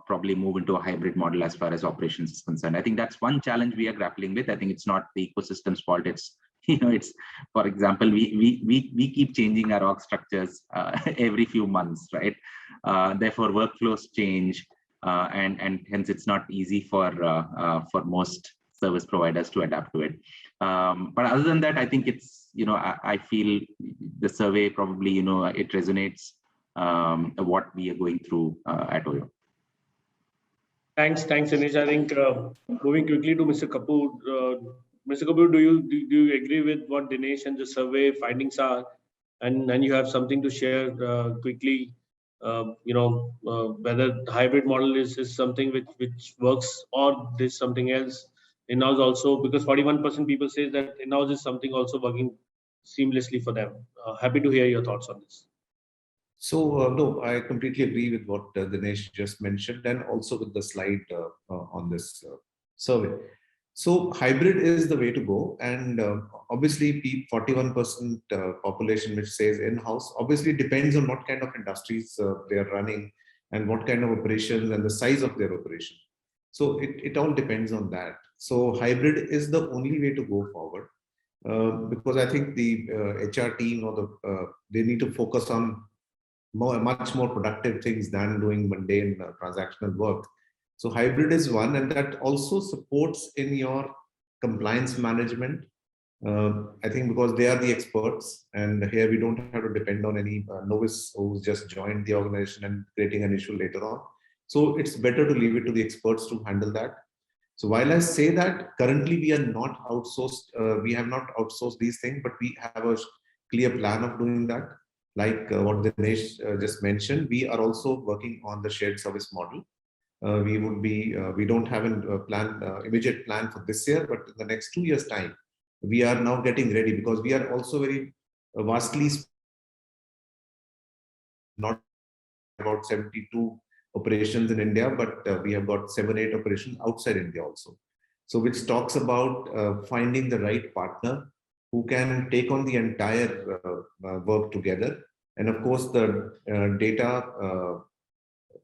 probably move into a hybrid model as far as operations is concerned. I think that's one challenge we are grappling with. I think it's not the ecosystem's fault. It's, it's, for example, we keep changing our org structures every few months, right? Therefore, workflows change, and hence it's not easy for most service providers to adapt to it. But other than that, I think it's, I feel the survey probably, it resonates what we are going through at OYO. Thanks, Anish. I think moving quickly to Mr. Kapoor. Mr. Kapoor, do you agree with what Dinesh and the survey findings are? And you have something to share quickly, whether the hybrid model is something which works, or there's something else in-house also, because 41% people say that in-house is something also working seamlessly for them. Happy to hear your thoughts on this. So, no, I completely agree with what Dinesh just mentioned, and also with the slide on this survey. So hybrid is the way to go. And obviously 41% population which says in-house, obviously depends on what kind of industries they are running and what kind of operations and the size of their operation. So it all depends on that. So hybrid is the only way to go forward, because I think the HR team or they need to focus on much more productive things than doing mundane transactional work. So hybrid is one, and that also supports in your compliance management. I think because they are the experts, and here we don't have to depend on any novice who's just joined the organization and creating an issue later on. So it's better to leave it to the experts to handle that. So while I say that currently we are not outsourced, we have not outsourced these things, but we have a clear plan of doing that. Like what Dinesh just mentioned, we are also working on the shared service model. We don't have a immediate plan for this year, but in the next 2 years' time, we are now getting ready, because we are also very vastly, not about 72 operations in India, but we have got 7-8 operations outside India also. So which talks about finding the right partner who can take on the entire work together. And of course, the data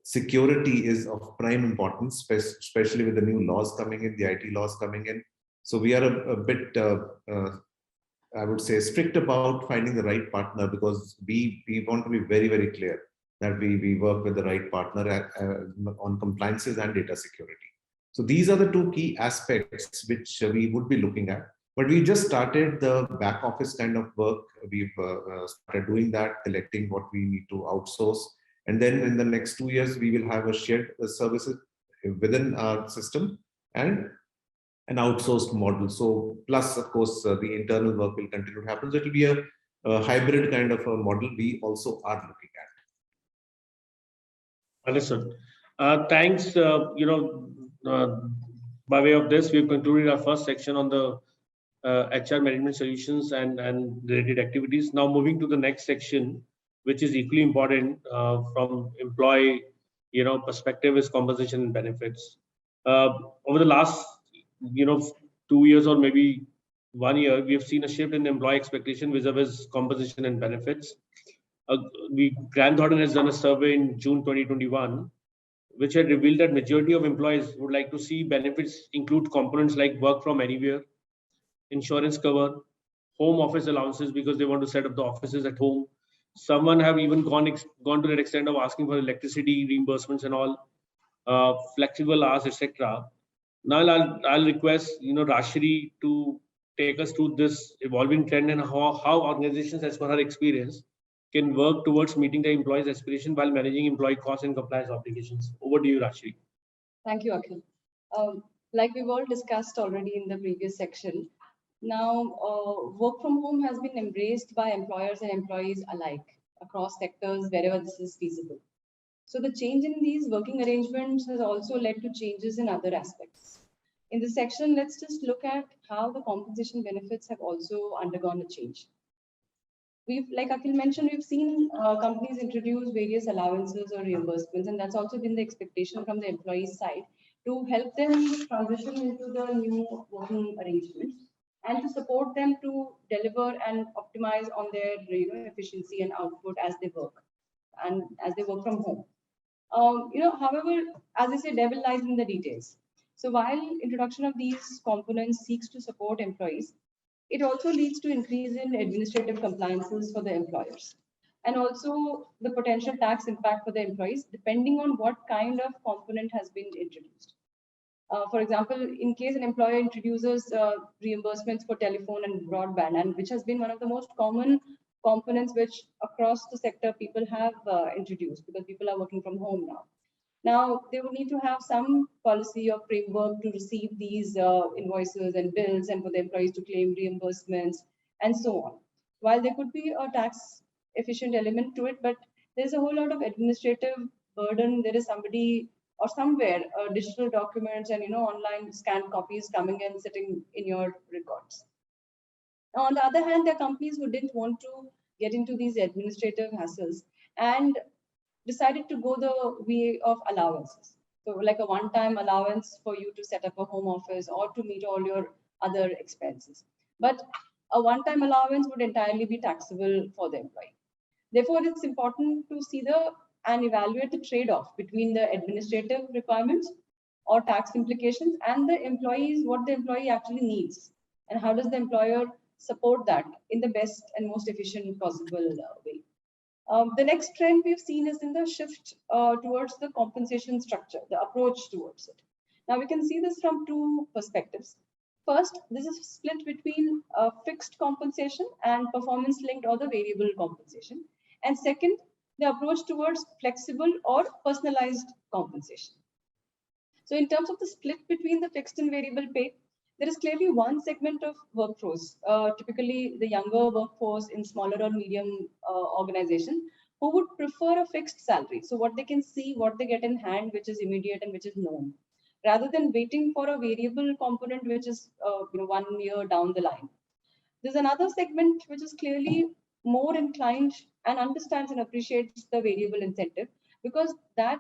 security is of prime importance, especially with the new laws coming in, the IT laws coming in. So we are a bit, I would say, strict about finding the right partner, because we want to be very, very clear that we work with the right partner on compliances and data security. So these are the two key aspects which we would be looking at. But we just started the back office kind of work. We've started doing that, collecting what we need to outsource. And then in the next 2 years, we will have a shared services within our system and an outsourced model. So plus, of course, the internal work will continue to happen. So it will be a hybrid kind of a model we also are looking at. Understood. Thanks. By way of this, we've concluded our first section on the HR management solutions and related activities. Now moving to the next section, which is equally important from employee perspective, is compensation and benefits. Over the last 2 years or maybe 1 year, we have seen a shift in employee expectation vis-a-vis compensation and benefits. Grant Thornton has done a survey in June 2021, which had revealed that majority of employees would like to see benefits include components like work from anywhere, insurance cover, home office allowances because they want to set up the offices at home. Someone have even gone to that extent of asking for electricity reimbursements and all, flexible hours, etc. Now I'll request Rashri to take us through this evolving trend and how organizations, as per her experience, can work towards meeting the employees' aspiration while managing employee costs and compliance obligations. Over to you, Rashri. Thank you, Akhil. Like we've all discussed already in the previous section, now work from home has been embraced by employers and employees alike across sectors wherever this is feasible. So the change in these working arrangements has also led to changes in other aspects. In this section, let's just look at how the compensation benefits have also undergone a change. Like Akhil mentioned, we've seen companies introduce various allowances or reimbursements, and that's also been the expectation from the employees' side to help them transition into the new working arrangements and to support them to deliver and optimize on their efficiency and output as they work and as they work from home. However, as I say, devil lies in the details. So while introduction of these components seeks to support employees, it also leads to increase in administrative compliances for the employers, and also the potential tax impact for the employees, depending on what kind of component has been introduced. For example, in case an employer introduces reimbursements for telephone and broadband, and which has been one of the most common components which across the sector people have introduced because people are working from home now. Now, they would need to have some policy or framework to receive these invoices and bills and for the employees to claim reimbursements and so on. While there could be a tax efficient element to it, but there's a whole lot of administrative burden. There is somebody or somewhere digital documents and online scanned copies coming and sitting in your records. Now, on the other hand, there are companies who didn't want to get into these administrative hassles and decided to go the way of allowances. So like a one-time allowance for you to set up a home office or to meet all your other expenses. But a one-time allowance would entirely be taxable for the employee. Therefore, it's important to see and evaluate the trade-off between the administrative requirements or tax implications and the employees, what the employee actually needs, and how does the employer support that in the best and most efficient possible way. The next trend we've seen is in the shift towards the compensation structure, the approach towards it. Now we can see this from two perspectives. First, this is split between fixed compensation and performance-linked or the variable compensation. And second, the approach towards flexible or personalized compensation. So in terms of the split between the fixed and variable pay, there is clearly one segment of workforce, typically the younger workforce in smaller or medium organizations, who would prefer a fixed salary. So what they can see, what they get in hand, which is immediate and which is known, rather than waiting for a variable component, which is 1 year down the line. There's another segment which is clearly more inclined and understands and appreciates the variable incentive, because that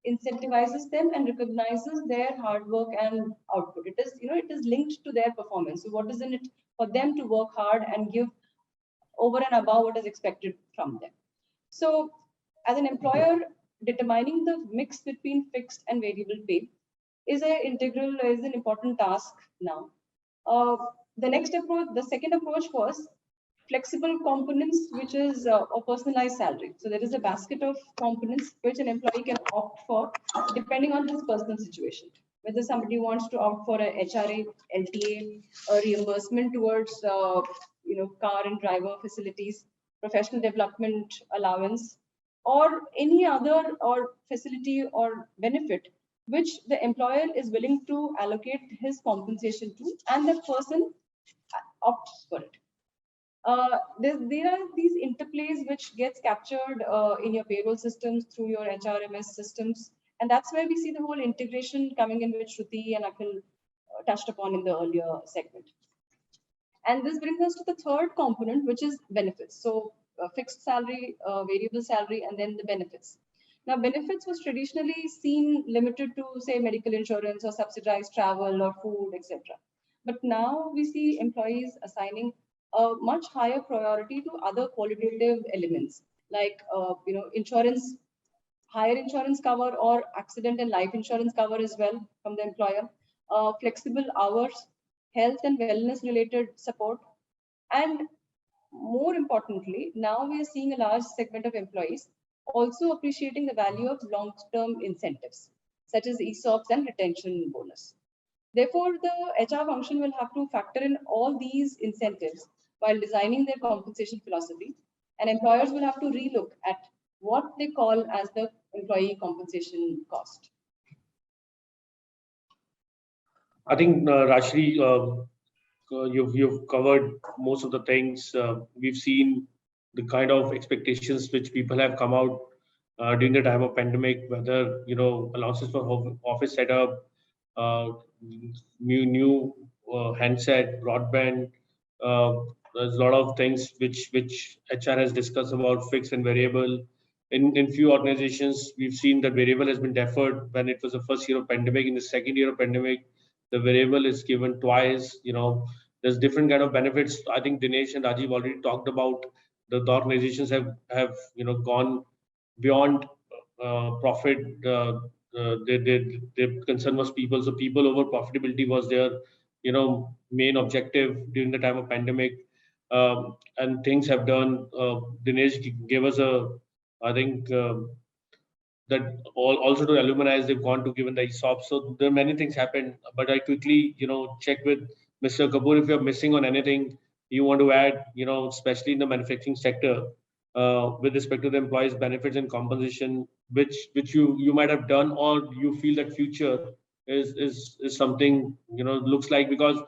incentivizes them and recognizes their hard work and output. It is linked to their performance. So what is in it for them to work hard and give over and above what is expected from them? So as an employer, determining the mix between fixed and variable pay is an important task now. The second approach was flexible components, which is a personalized salary. So there is a basket of components which an employee can opt for depending on his personal situation. Whether somebody wants to opt for a HRA, LTA, a reimbursement towards car and driver facilities, professional development allowance, or any other or facility or benefit which the employer is willing to allocate his compensation to, and the person opts for it. There are these interplays which gets captured in your payroll systems through your HRMS systems. And that's where we see the whole integration coming in, which Shruti and Akhil touched upon in the earlier segment. And this brings us to the third component, which is benefits. So fixed salary, variable salary, and then the benefits. Now, benefits was traditionally seen limited to, say, medical insurance or subsidized travel or food, etc. But now we see employees assigning a much higher priority to other qualitative elements like insurance, higher insurance cover or accident and life insurance cover as well from the employer, flexible hours, health and wellness related support, and more importantly, now we are seeing a large segment of employees also appreciating the value of long-term incentives such as ESOPs and retention bonus. Therefore, the HR function will have to factor in all these incentives while designing their compensation philosophy, and employers will have to relook at what they call as the employee compensation cost. I think, Rashri, you've covered most of the things. We've seen the kind of expectations which people have come out during the time of pandemic, whether allowances for office setup, new handset, broadband. There's a lot of things which HR has discussed about fixed and variable. In few organizations, we've seen that variable has been deferred when it was the first year of pandemic. In the second year of pandemic, the variable is given twice. There's different kind of benefits. I think Dinesh and Rajiv already talked about the organizations have gone beyond profit. Their concern was people. So people over profitability was their, main objective during the time of pandemic. And things have done. Dinesh gave us I think, that also to alumni they've gone to given the ESOP. So there are many things happened, but I quickly, check with Mr. Kapoor if you're missing on anything you want to add, especially in the manufacturing sector, with respect to the employees' benefits and compensation, which you might have done, or you feel that future is something, looks like, because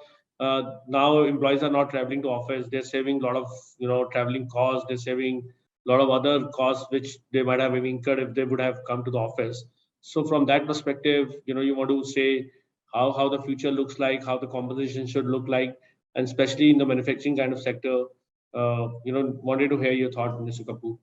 now employees are not traveling to office, they're saving a lot of, traveling costs, they're saving a lot of other costs which they might have incurred if they would have come to the office. So from that perspective, you want to say how the future looks like, how the compensation should look like, and especially in the manufacturing kind of sector. Wanted to hear your thought, Mr. Kapoor.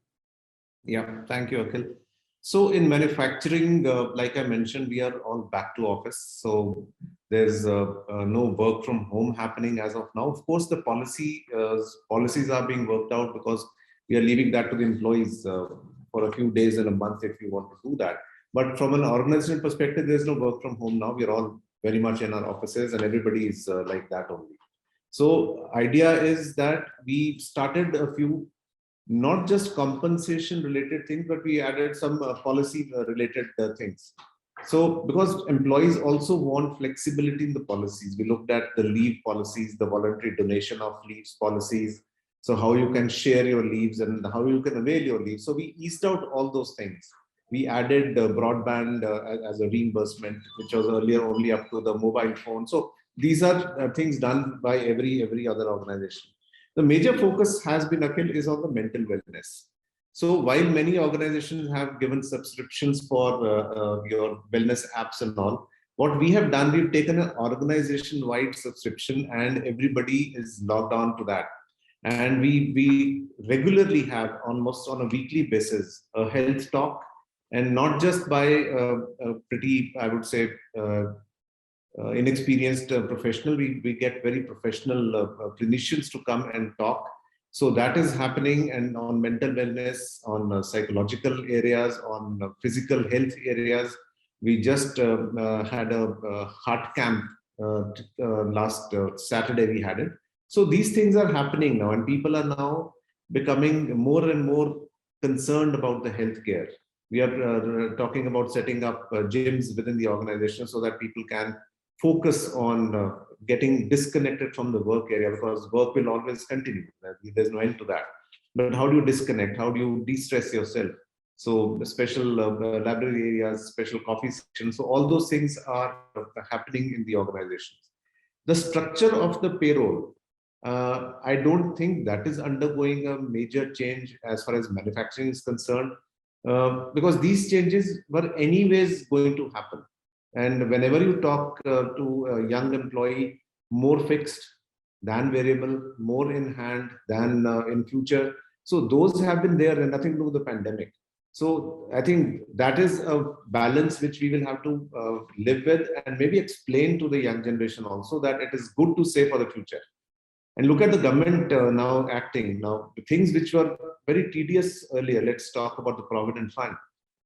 Yeah, thank you, Akhil. So in manufacturing, like I mentioned, we are all back to office. So there's no work from home happening as of now. Of course, the policies are being worked out, because we are leaving that to the employees for a few days in a month if you want to do that. But from an organizational perspective, there's no work from home now. We're all very much in our offices, and everybody is like that only. So idea is that we started a few, not just compensation related things, but we added some policy related things. So because employees also want flexibility in the policies, we looked at the leave policies, the voluntary donation of leaves policies. So how you can share your leaves and how you can avail your leave. So we eased out all those things. We added broadband as a reimbursement, which was earlier only up to the mobile phone. So these are things done by every other organization. The major focus has been, Akhil, is on the mental wellness. So while many organizations have given subscriptions for your wellness apps and all, what we have done, we've taken an organization-wide subscription and everybody is logged on to that. And we regularly have, almost on a weekly basis, a health talk, and not just by a pretty, I would say, inexperienced professional. We get very professional clinicians to come and talk. So that is happening, and on mental wellness, on psychological areas, on physical health areas. We just had a heart camp last Saturday. We had it. So these things are happening now, and people are now becoming more and more concerned about the healthcare. We are talking about setting up gyms within the organization so that people can focus on getting disconnected from the work area, because work will always continue. There's no end to that. But how do you disconnect? How do you de-stress yourself? So special library areas, special coffee sections. So all those things are happening in the organizations. The structure of the payroll, I don't think that is undergoing a major change as far as manufacturing is concerned, because these changes were anyways going to happen. And whenever you talk to a young employee, more fixed than variable, more in hand than in future. So those have been there and nothing to do with the pandemic. So I think that is a balance which we will have to live with, and maybe explain to the young generation also that it is good to save for the future. And look at the government now acting. Now, the things which were very tedious earlier, let's talk about the Provident Fund.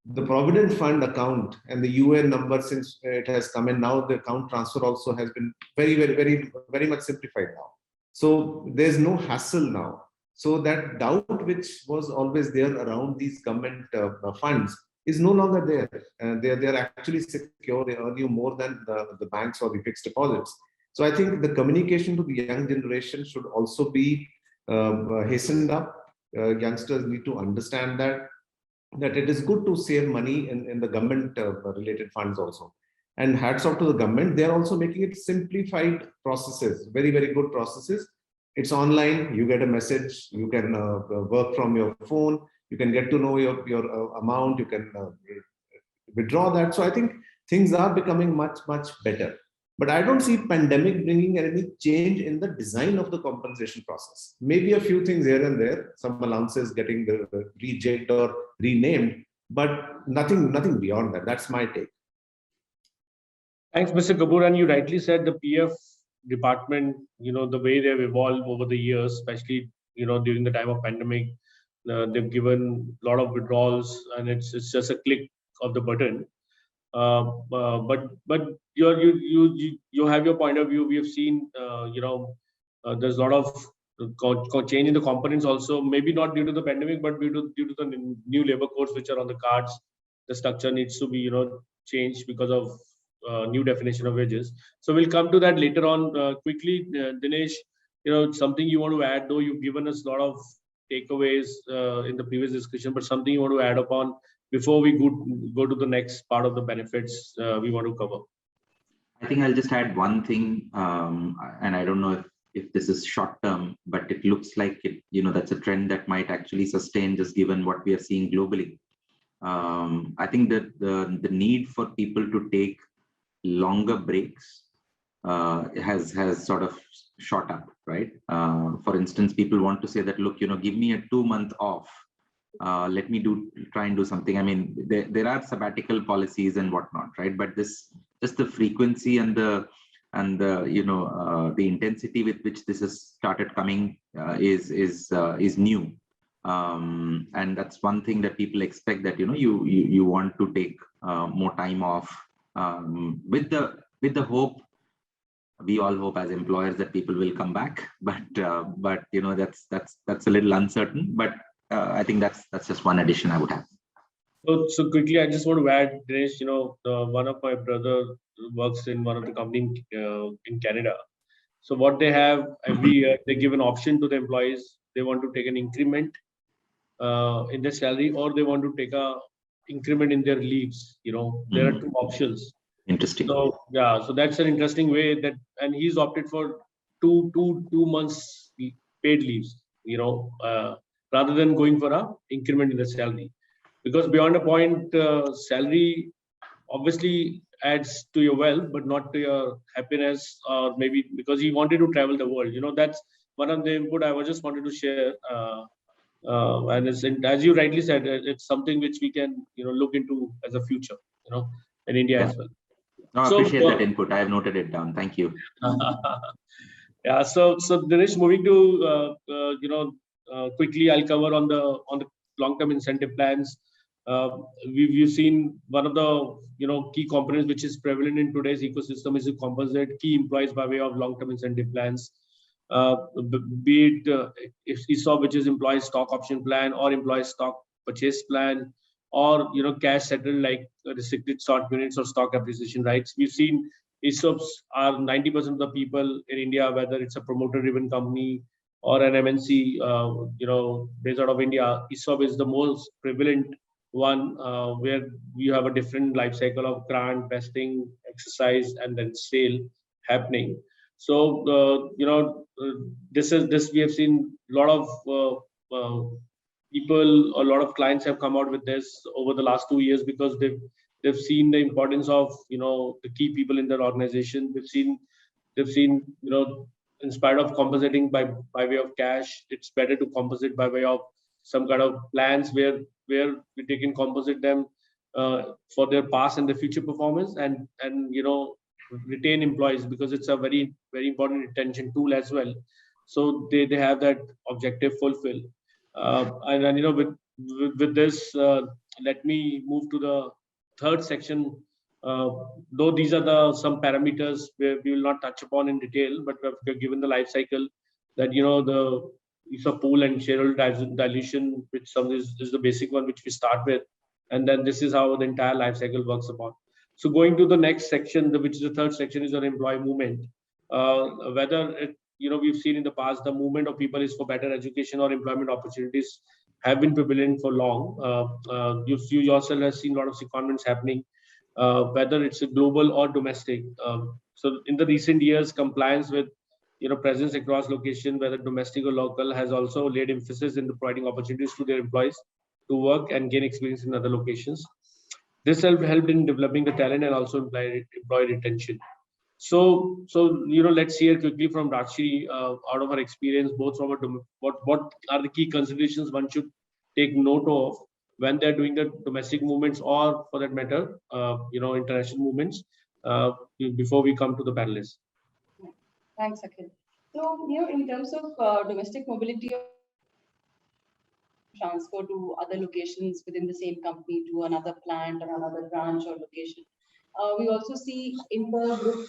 The Provident Fund account and the UN number, since it has come in now, the account transfer also has been very much simplified now. So there's no hassle now. So that doubt which was always there around these government funds is no longer there. They're actually secure. They earn you more than the banks or the fixed deposits. So I think the communication to the young generation should also be hastened up. Youngsters need to understand that it is good to save money in the government related funds also. And hats off to the government. They're also making it simplified processes, very good processes. It's online, you get a message, you can work from your phone, you can get to know your amount, you can withdraw that. So I think things are becoming much better. But I don't see pandemic bringing any change in the design of the compensation process. Maybe a few things here and there, some allowances getting rejigged or renamed, but nothing beyond that. That's my take. Thanks, Mr. Kapoor. And you rightly said the PF department, the way they've evolved over the years, especially, during the time of pandemic, they've given a lot of withdrawals, and it's just a click of the button. But you have your point of view. We have seen there's a lot of change in the components also. Maybe not due to the pandemic, but due to the new labor codes which are on the cards. The structure needs to be changed because of new definition of wages. So we'll come to that later on. Quickly, Dinesh, something you want to add, though you've given us a lot of takeaways in the previous discussion, but something you want to add upon before we go to the next part of the benefits we want to cover. I think I'll just add one thing, and I don't know if this is short term, but it looks like that's a trend that might actually sustain, just given what we are seeing globally. I think that the need for people to take longer breaks has sort of shot up, right? For instance, people want to say that, look, give me a 2-month off. Let me try and do something. I mean, there are sabbatical policies and whatnot, right? But just the frequency and the intensity with which this has started coming is new. And that's one thing that people expect, that you want to take more time off, with the hope, we all hope as employers that people will come back, but that's a little uncertain. But I think that's just one addition I would have. So quickly, I just want to add, Dinesh, one of my brother works in one of the company in Canada. So what they have every year, they give an option to the employees. They want to take an increment in their salary, or they want to take a increment in their leaves. There are two options. Interesting. So yeah, so that's an interesting way and he's opted for two months paid leaves. Rather than going for a increment in the salary, because beyond a point, salary obviously adds to your wealth, but not to your happiness, or maybe because he wanted to travel the world. That's one of the input I just wanted to share. And as you rightly said, it's something which we can look into as a future, in India as well. No, I appreciate that input. I have noted it down. Thank you. Yeah. So Dinesh, moving to quickly, I'll cover on the long-term incentive plans. We've seen one of the key components which is prevalent in today's ecosystem is to compensate key employees by way of long-term incentive plans. Be it if ESOP, which is employee stock option plan, or employee stock purchase plan, or cash settled like restricted stock units or stock appreciation rights. We've seen ESOPs are 90% of the people in India, whether it's a promoter-driven company or an MNC, based out of India. ESOP is the most prevalent one, where you have a different life cycle of grant, vesting, exercise, and then sale happening. So this we have seen a lot of people, a lot of clients have come out with this over the last 2 years, because they've seen the importance of the key people in their organization. They've seen in spite of compensating by way of cash, it's better to compensate by way of some kind of plans where we can compensate them for their past and the future performance, and retain employees, because it's a very, very important retention tool as well. So they have that objective fulfilled. And then with this, let me move to the third section. Though these are some parameters where we will not touch upon in detail, but we're given the life cycle that the ESOP pool and shareholder dilution, which is the basic one which we start with, and then this is how the entire life cycle works upon. So going to the next section, which is the third section, is on employee movement. Whether we've seen in the past, the movement of people is for better education or employment opportunities have been prevalent for long. You yourself have seen a lot of secondments happening, whether it's a global or domestic. So in the recent years, compliance with presence across location, whether domestic or local, has also laid emphasis in providing opportunities to their employees to work and gain experience in other locations. This helped in developing the talent and also employee retention. So let's hear quickly from Rakshi, out of her experience, both from what are the key considerations one should take note of when they're doing the domestic movements, or for that matter, international movements, before we come to the panelists. Thanks, Akhil. So, in terms of domestic mobility, transfer to other locations within the same company, to another plant or another branch or location. We also see inter-group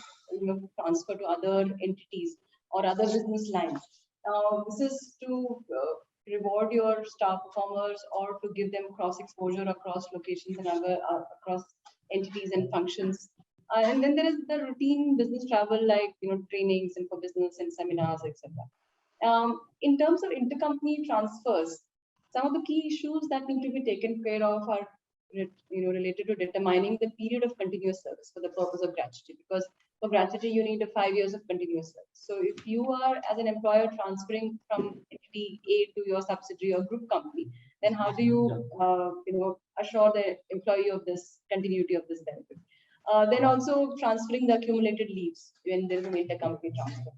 transfer to other entities or other business lines. This is to reward your star performers or to give them cross exposure across locations and other across entities and functions. And then there is the routine business travel like trainings and for business and seminars, etc. In terms of intercompany transfers, some of the key issues that need to be taken care of are related to determining the period of continuous service for the purpose of gratuity, because for gratuity you need 5 years of continuous service. So if you are as an employer transferring from entity A to your subsidiary or group company, then how do you assure the employee of this continuity of this benefit? Then also transferring the accumulated leaves when there is an intercompany transfer.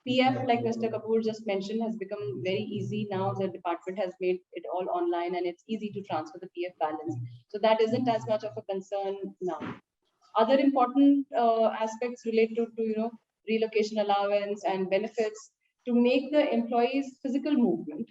PF, like Mr. Kapoor just mentioned, has become very easy now. The department has made it all online and it's easy to transfer the PF balance. So that isn't as much of a concern now. Other important aspects related to relocation allowance and benefits to make the employee's physical movement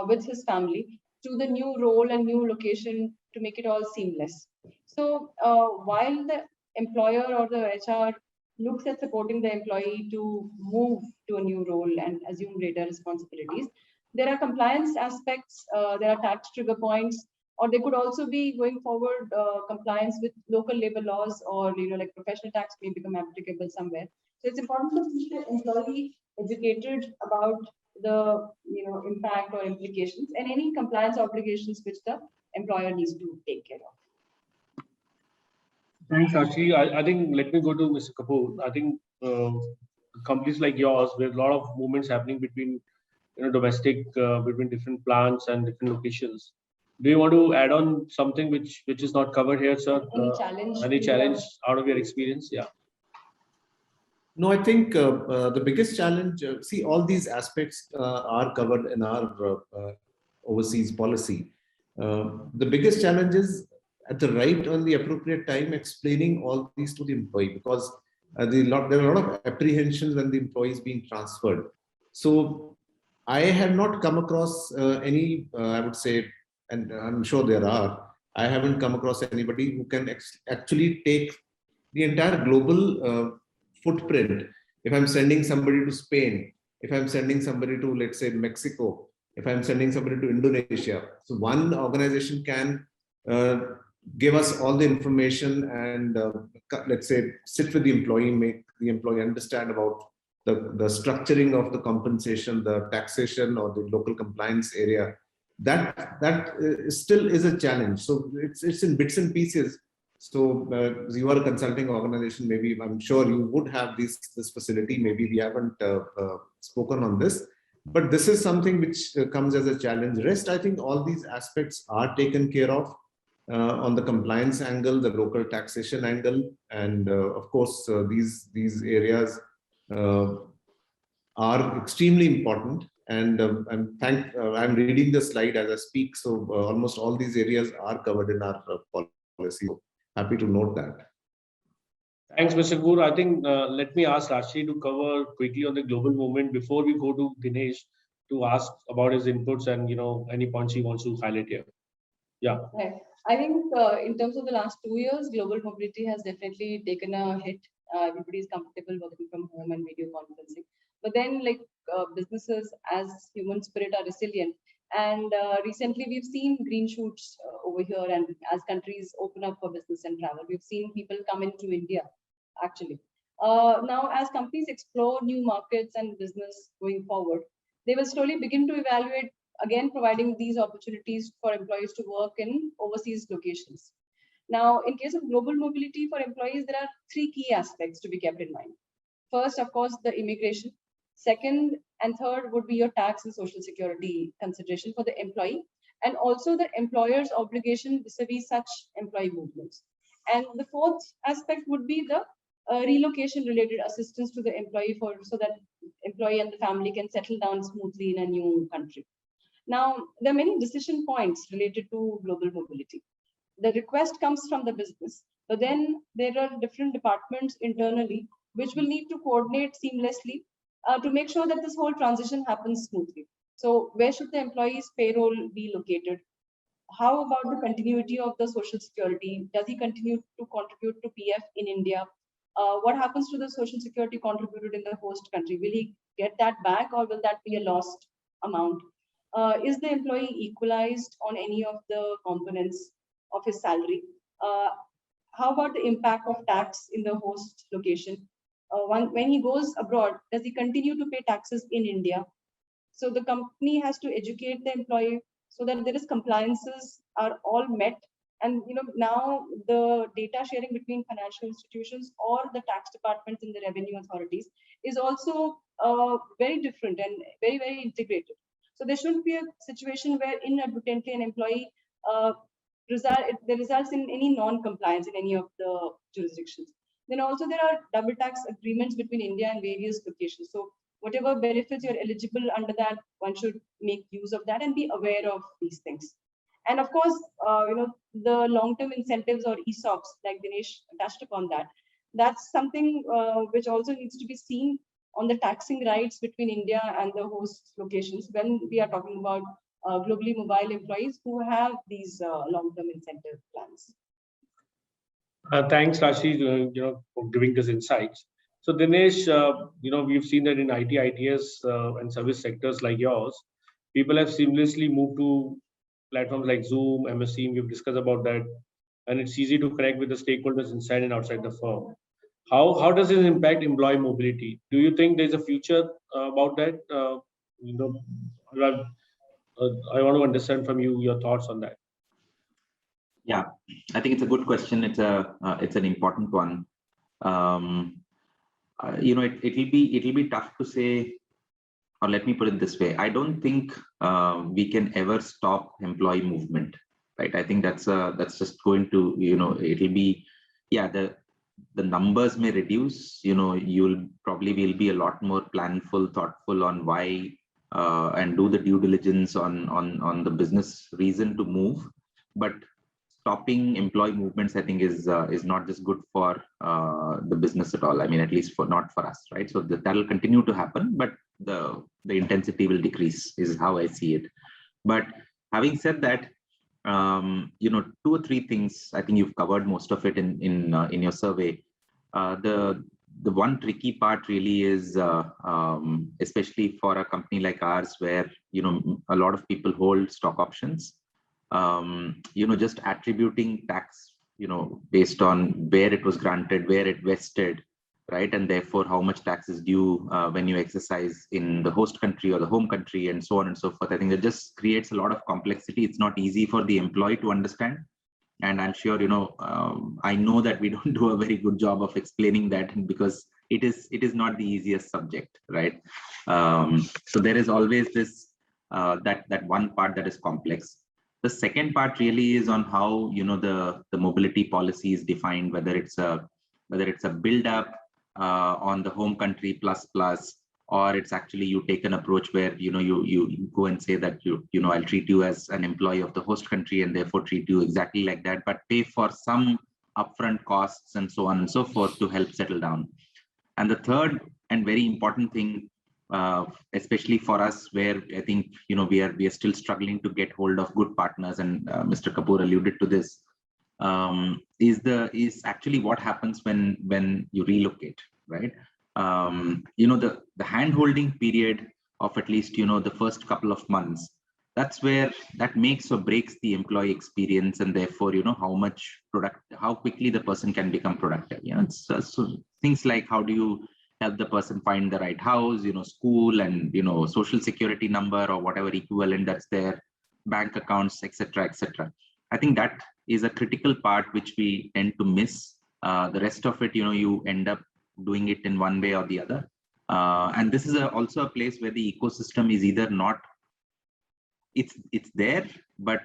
with his family to the new role and new location to make it all seamless. So while the employer or the HR looks at supporting the employee to move to a new role and assume greater responsibilities, there are compliance aspects, there are tax trigger points, or they could also be going forward compliance with local labor laws, or like professional tax may become applicable somewhere. So it's important to keep the employee educated about the impact or implications and any compliance obligations which the employer needs to take care of. Thanks, Ashi. I think let me go to Mr. Kapoor. I think companies like yours, where a lot of movements happening between domestic between different plants and different locations. Do you want to add on something which is not covered here, sir? Any challenge out of your experience? Yeah. No, I think the biggest challenge, see, all these aspects are covered in our overseas policy. The biggest challenge is at the right on the appropriate time explaining all these to the employee, because there are a lot of apprehensions when the employee is being transferred. So I have not come across any, I would say, and I'm sure there are, I haven't come across anybody who can actually take the entire global footprint. If I'm sending somebody to Spain, if I'm sending somebody to, let's say, Mexico, if I'm sending somebody to Indonesia, so one organization can give us all the information and let's say sit with the employee, make the employee understand about the structuring of the compensation, the taxation or the local compliance area. That still is a challenge. So it's in bits and pieces. So you are a consulting organization, maybe I'm sure you would have this facility. Maybe we haven't spoken on this, but this is something which comes as a challenge. Rest, I think all these aspects are taken care of on the compliance angle, the local taxation angle, and of course these areas are extremely important. And I'm reading the slide as I speak. So almost all these areas are covered in our policy. Happy to note that. Thanks, Mr. Kapoor. I think let me ask Ashi to cover quickly on the global movement before we go to Dinesh to ask about his inputs and any points he wants to highlight here. Yeah. Right. I think in terms of the last 2 years, global mobility has definitely taken a hit. Everybody is comfortable working from home and video conferencing. But then businesses as human spirit are resilient. And recently we've seen green shoots over here, and as countries open up for business and travel, we've seen people come into India actually. Now, as companies explore new markets and business going forward, they will slowly begin to evaluate, again, providing these opportunities for employees to work in overseas locations. Now, in case of global mobility for employees, there are 3 key aspects to be kept in mind. First, of course, the immigration. Second and third would be your tax and social security consideration for the employee, and also the employer's obligation vis-a-vis such employee movements. And the fourth aspect would be the relocation related assistance to the employee so that employee and the family can settle down smoothly in a new country. Now, there are many decision points related to global mobility. The request comes from the business, but then there are different departments internally which will need to coordinate seamlessly to make sure that this whole transition happens smoothly. So where should the employee's payroll be located? How about the continuity of the social security? Does he continue to contribute to PF in India? What happens to the social security contributed in the host country? Will he get that back, or will that be a lost amount? Is the employee equalized on any of the components of his salary? How about the impact of tax in the host location? When he goes abroad, does he continue to pay taxes in India? So the company has to educate the employee so that there is compliances are all met. And now the data sharing between financial institutions or the tax departments in the revenue authorities is also very different and very, very integrated. So there shouldn't be a situation where inadvertently an employee results in any non-compliance in any of the jurisdictions. Then also there are double tax agreements between India and various locations. So whatever benefits you're eligible under that, one should make use of that and be aware of these things. And of course, the long-term incentives or ESOPs, like Dinesh touched upon that, that's something which also needs to be seen on the taxing rights between India and the host locations when we are talking about globally mobile employees who have these long-term incentive plans. Thanks, Rashi, for giving us insights. So Dinesh, we've seen that in IT, ITS and service sectors like yours, people have seamlessly moved to platforms like Zoom, MS Teams. We've discussed about that, and it's easy to connect with the stakeholders inside and outside the firm. How does this impact employee mobility? Do you think there's a future about that? I want to understand from you your thoughts on that. Yeah, I think it's a good question. It's an important one. It'll be tough to say, or let me put it this way. I don't think we can ever stop employee movement, right? I think that's just going to, it'll be, yeah, the numbers may reduce. You'll probably will be a lot more planful, thoughtful on why, and do the due diligence on the business reason to move. But stopping employee movements, I think, is not just good for the business at all. I mean, at least not for us, right? So that'll continue to happen, but the intensity will decrease, is how I see it. But having said that, 2 or 3 things. I think you've covered most of it in your survey. The one tricky part really is, especially for a company like ours, where a lot of people hold stock options. Just attributing tax, based on where it was granted, where it vested, right? And therefore, how much tax is due when you exercise in the host country or the home country, and so on and so forth. I think that just creates a lot of complexity. It's not easy for the employee to understand. And I'm sure, I know that we don't do a very good job of explaining that, because it is not the easiest subject, right? So there is always this, that one part that is complex. The second part really is on how, the mobility policy is defined, whether it's a build up on the home country plus, or it's actually you take an approach where, you go and say that, I'll treat you as an employee of the host country and therefore treat you exactly like that, but pay for some upfront costs and so on and so forth to help settle down. And the third and very important thing, especially for us, where I think, we are still struggling to get hold of good partners, and Mr. Kapoor alluded to this, is actually what happens when you relocate, right? The hand-holding period of at least, the first couple of months, that's where that makes or breaks the employee experience, and therefore, how quickly the person can become productive. So things like, how do you help the person find the right house, school, and social security number or whatever equivalent that's there, bank accounts, etc., etc. I think that is a critical part which we tend to miss. The rest of it, you end up doing it in one way or the other. And this is also a place where the ecosystem is either not, it's there, but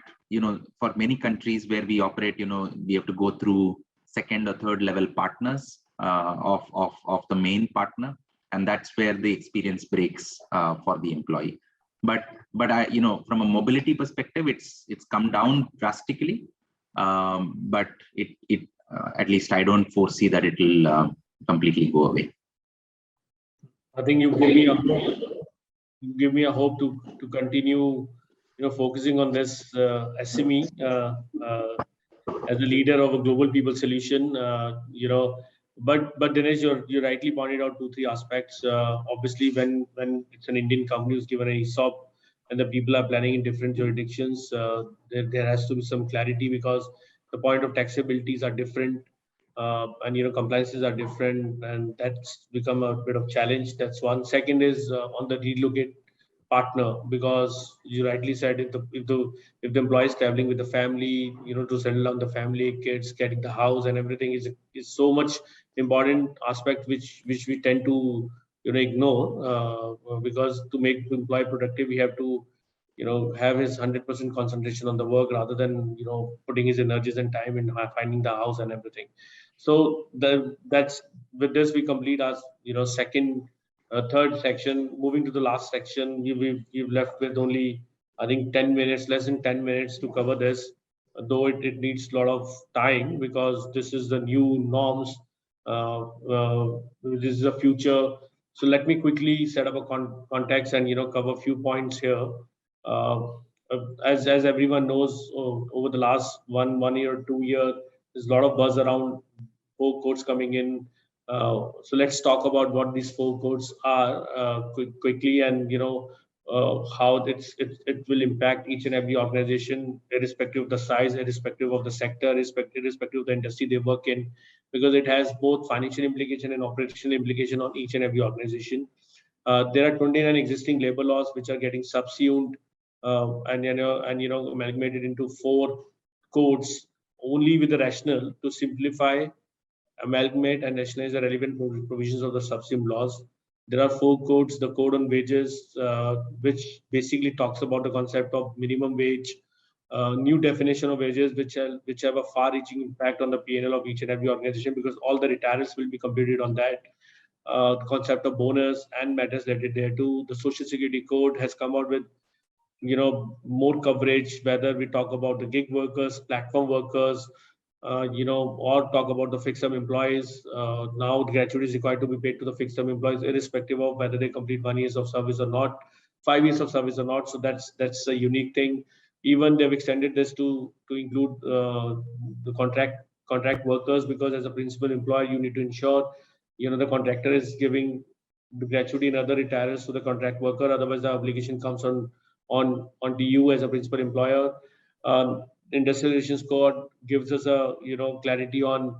for many countries where we operate, we have to go through second or third level partners of the main partner, and that's where the experience breaks for the employee. But I, from a mobility perspective, it's come down drastically, but it at least I don't foresee that it will completely go away. I think you gave me give me a hope to continue, focusing on this SME as a leader of a global people solution. But Dinesh, you rightly pointed out 2-3 aspects. Obviously, when it's an Indian company who's given an ESOP and the people are planning in different jurisdictions, there has to be some clarity because the point of taxabilities are different. And compliances are different, and that's become a bit of challenge. That's one. Second is on the relocate partner, because you rightly said, if the employee is traveling with the family, to settle down the family, kids, getting the house and everything is so much important aspect which we tend to ignore, because to make the employee productive, we have to have his 100% concentration on the work rather than putting his energies and time in finding the house and everything. So that's with this we complete our third section. Moving to the last section, we've left with only, I think, 10 minutes, less than 10 minutes to cover this, though it needs a lot of time because this is the new norms. This is the future. So let me quickly set up a context and cover a few points here. As everyone knows, over the last one year, 2 year, there's a lot of buzz around 4 codes coming in. So let's talk about what these 4 codes are quickly, and how it will impact each and every organization, irrespective of the size, irrespective of the sector, irrespective of the industry they work in, because it has both financial implication and operational implication on each and every organization. There are 29 existing labor laws which are getting subsumed and amalgamated into 4 codes, only with the rationale to simplify, amalgamate, and nationalize the relevant provisions of the subsumed laws. There are 4 codes: the code on wages, which basically talks about the concept of minimum wage, new definition of wages, which have a far-reaching impact on the P&L of each and every organization, because all the retirees will be computed on that. The concept of bonus and matters related there too. The Social Security Code has come out with more coverage, whether we talk about the gig workers, platform workers, or talk about the fixed term employees. Now the gratuity is required to be paid to the fixed term employees, irrespective of whether they complete 1 year of service or not, 5 years of service or not. So that's a unique thing. Even they've extended this to include the contract workers, because as a principal employer, you need to ensure the contractor is giving the gratuity and other retirees to the contract worker. Otherwise, the obligation comes onto you as a principal employer. Industrial Relations Code gives us a clarity on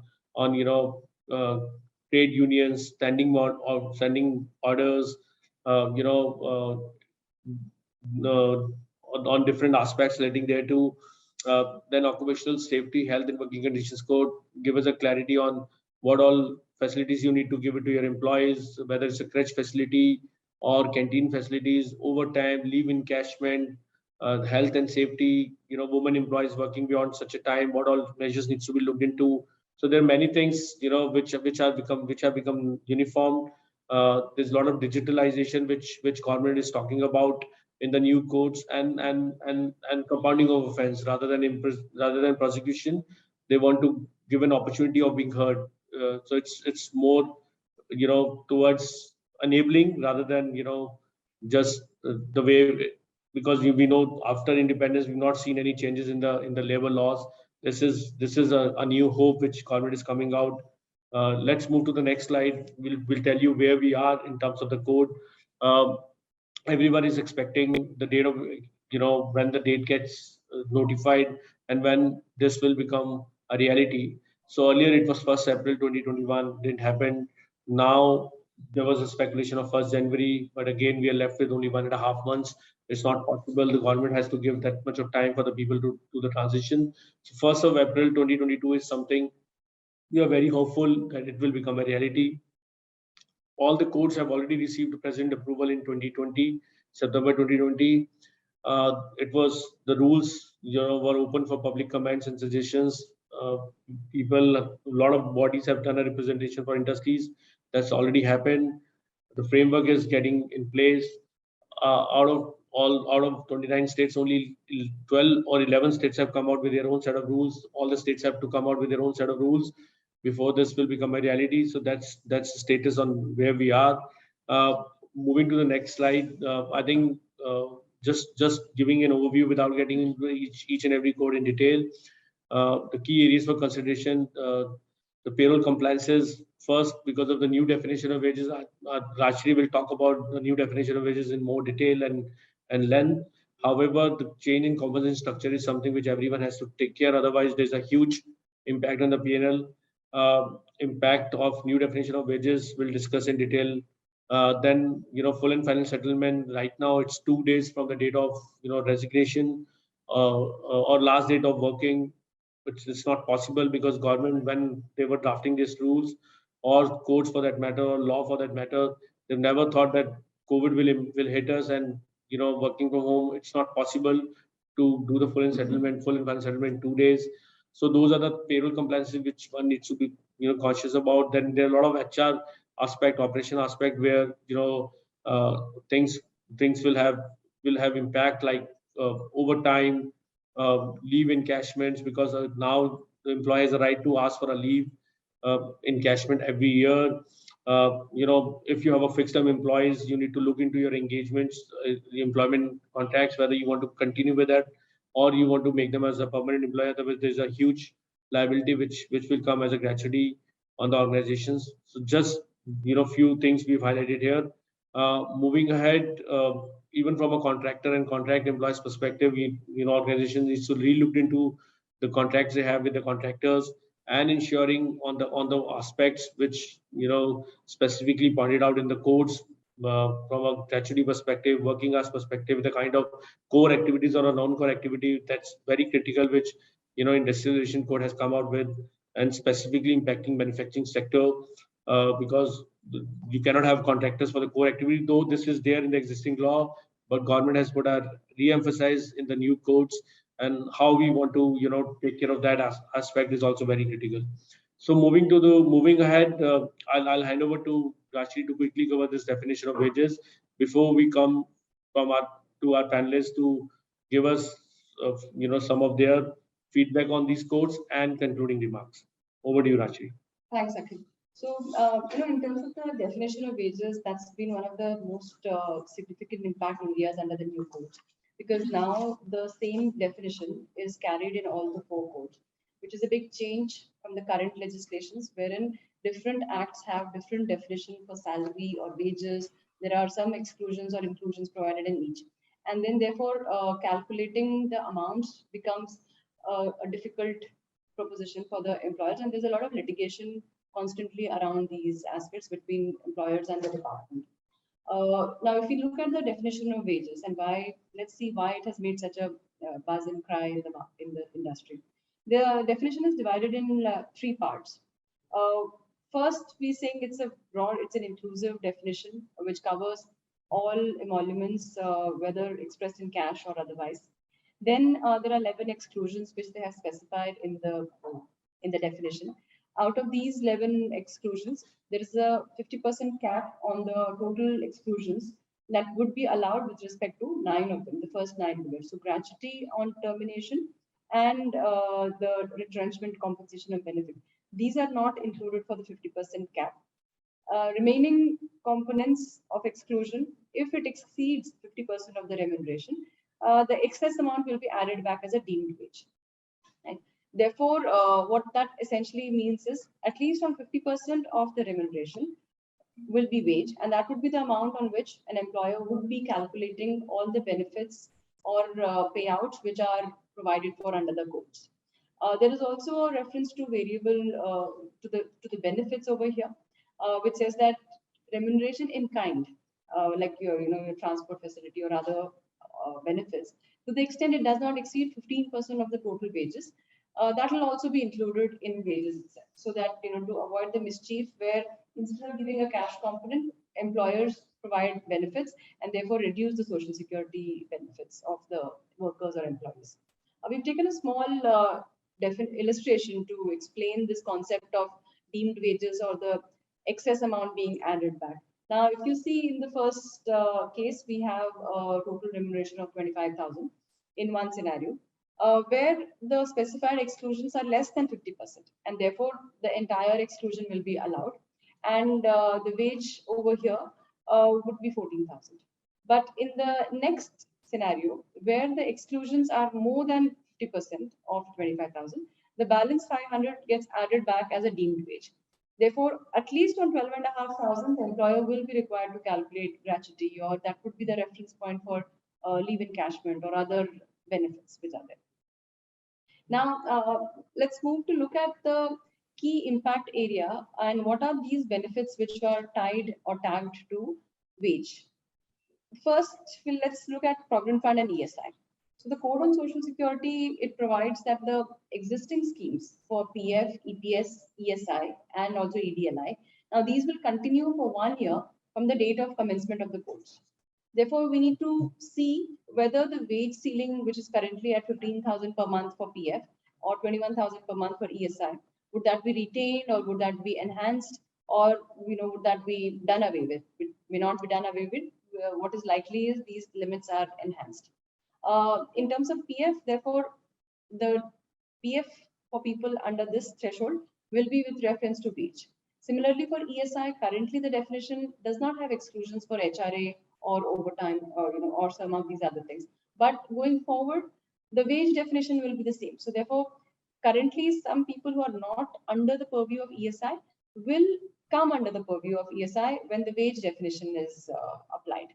trade unions standing orders, on different aspects relating there to. Then Occupational Safety, Health and Working Conditions Code give us a clarity on what all facilities you need to give it to your employees, whether it's a crèche facility or canteen facilities, overtime, leave encashment, health and safety, women employees working beyond such a time, what all measures needs to be looked into. So there are many things, which have become uniform. There's a lot of digitalization which government is talking about in the new codes, and compounding of offense rather than prosecution. They want to give an opportunity of being heard. So it's more towards enabling rather than just the way, because we know after independence we've not seen any changes in the labor laws. This is a new hope which government is coming out. Let's move to the next slide. We'll tell you where we are in terms of the code. Everyone is expecting the date of when the date gets notified and when this will become a reality. So earlier it was 1st April 2021, didn't happen. Now there was a speculation of 1st January, but again we are left with only 1.5 months. It's not possible. The government has to give that much of time for the people to do the transition. So 1st of April 2022 is something we are very hopeful that it will become a reality. All the codes have already received president approval in 2020, September 2020. It was the rules were open for public comments and suggestions. A lot of bodies have done a representation for industries. That's already happened. The framework is getting in place. Out of 29 states, only 12 or 11 states have come out with their own set of rules. All the states have to come out with their own set of rules before this will become a reality. So that's the status on where we are. moving to the next slide, I think just giving an overview without getting into each and every code in detail. The key areas for consideration, the payroll compliances first, because of the new definition of wages. Rajshri will talk about the new definition of wages in more detail and length. However, the change in compensation structure is something which everyone has to take care. Otherwise, there's a huge impact on the P&L. Impact of new definition of wages we'll discuss in detail. Then, full and final settlement. Right now, it's 2 days from the date of, resignation or last date of working, which is not possible because government, when they were drafting these rules or codes for that matter, or law for that matter, they've never thought that COVID will hit us, and working from home, it's not possible to do the full and final settlement in 2 days. So those are the payroll compliances which one needs to be conscious about. Then there are a lot of HR aspect, operation aspect, where things will have impact, like overtime, leave encashments, because now the employee has a right to ask for a leave encashment every year. If you have a fixed term employees, you need to look into your engagements, the employment contracts, whether you want to continue with that or you want to make them as a permanent employer. Otherwise, there's a huge liability which will come as a gratuity on the organizations. So just few things we've highlighted here. Moving ahead, even from a contractor and contract employees perspective, organizations needs to re-look into the contracts they have with the contractors, and ensuring on the aspects which specifically pointed out in the codes, from a gratuity perspective, working hours perspective, the kind of core activities or a non-core activity that's very critical, which industrialization code has come out with, and specifically impacting manufacturing sector, because you cannot have contractors for the core activity, though this is there in the existing law, but government has put a re-emphasize in the new codes, and how we want to take care of that aspect is also very critical. So moving ahead, I'll hand over to Rashid to quickly cover this definition of wages before we come to our panelists to give us some of their feedback on these codes and concluding remarks. Over to you, Rashid. Thanks, Akhil. So, in terms of the definition of wages, that's been one of the most significant impact areas under the new code, because now the same definition is carried in all the 4 codes, which is a big change from the current legislations, wherein different acts have different definition for salary or wages. There are some exclusions or inclusions provided in each. And then therefore, calculating the amounts becomes a difficult proposition for the employers. And there's a lot of litigation constantly around these aspects between employers and the department. Now, if we look at the definition of wages and let's see why it has made such a buzz and cry in the industry. The definition is divided in 3 parts. First, we're saying it's an inclusive definition which covers all emoluments, whether expressed in cash or otherwise. Then there are 11 exclusions which they have specified in the definition. Out of these 11 exclusions, there is a 50% cap on the total exclusions that would be allowed with respect to 9 of them, the first 9 bullets. So gratuity on termination and the retrenchment, compensation, and benefit. These are not included for the 50% cap. Remaining components of exclusion, if it exceeds 50% of the remuneration, the excess amount will be added back as a deemed wage. Right? Therefore, what that essentially means is at least on 50% of the remuneration will be wage, and that would be the amount on which an employer would be calculating all the benefits or payouts which are provided for under the codes. There is also a reference to variable to the benefits over here, which says that remuneration in kind, like your transport facility or other benefits, to the extent it does not exceed 15% of the total wages, that will also be included in wages itself, so that to avoid the mischief where instead of giving a cash component, employers provide benefits and therefore reduce the social security benefits of the workers or employees. We've taken a small illustration to explain this concept of deemed wages or the excess amount being added back. Now, if you see in the first case, we have a total remuneration of 25,000 in one scenario, where the specified exclusions are less than 50%, and therefore the entire exclusion will be allowed. And the wage over here would be 14,000. But in the next scenario, where the exclusions are more than 50% of 25,000, the balance 500 gets added back as a deemed wage. Therefore, at least on 12,500, the employer will be required to calculate gratuity, or that would be the reference point for leave encashment or other benefits which are there. Now, let's move to look at the key impact area and what are these benefits which are tied or tagged to wage. First, let's look at Provident Fund and ESI. So the Code on Social Security, it provides that the existing schemes for PF, EPS, ESI, and also EDLI, now these will continue for 1 year from the date of commencement of the codes. Therefore, we need to see whether the wage ceiling, which is currently at 15,000 per month for PF or 21,000 per month for ESI, would that be retained or would that be enhanced, or would that be done away with? It may not be done away with. What is likely is these limits are enhanced. In terms of PF, therefore, the PF for people under this threshold will be with reference to wage. Similarly, for ESI, currently the definition does not have exclusions for HRA or overtime or some of these other things. But going forward, the wage definition will be the same. So therefore, currently some people who are not under the purview of ESI will come under the purview of ESI when the wage definition is applied.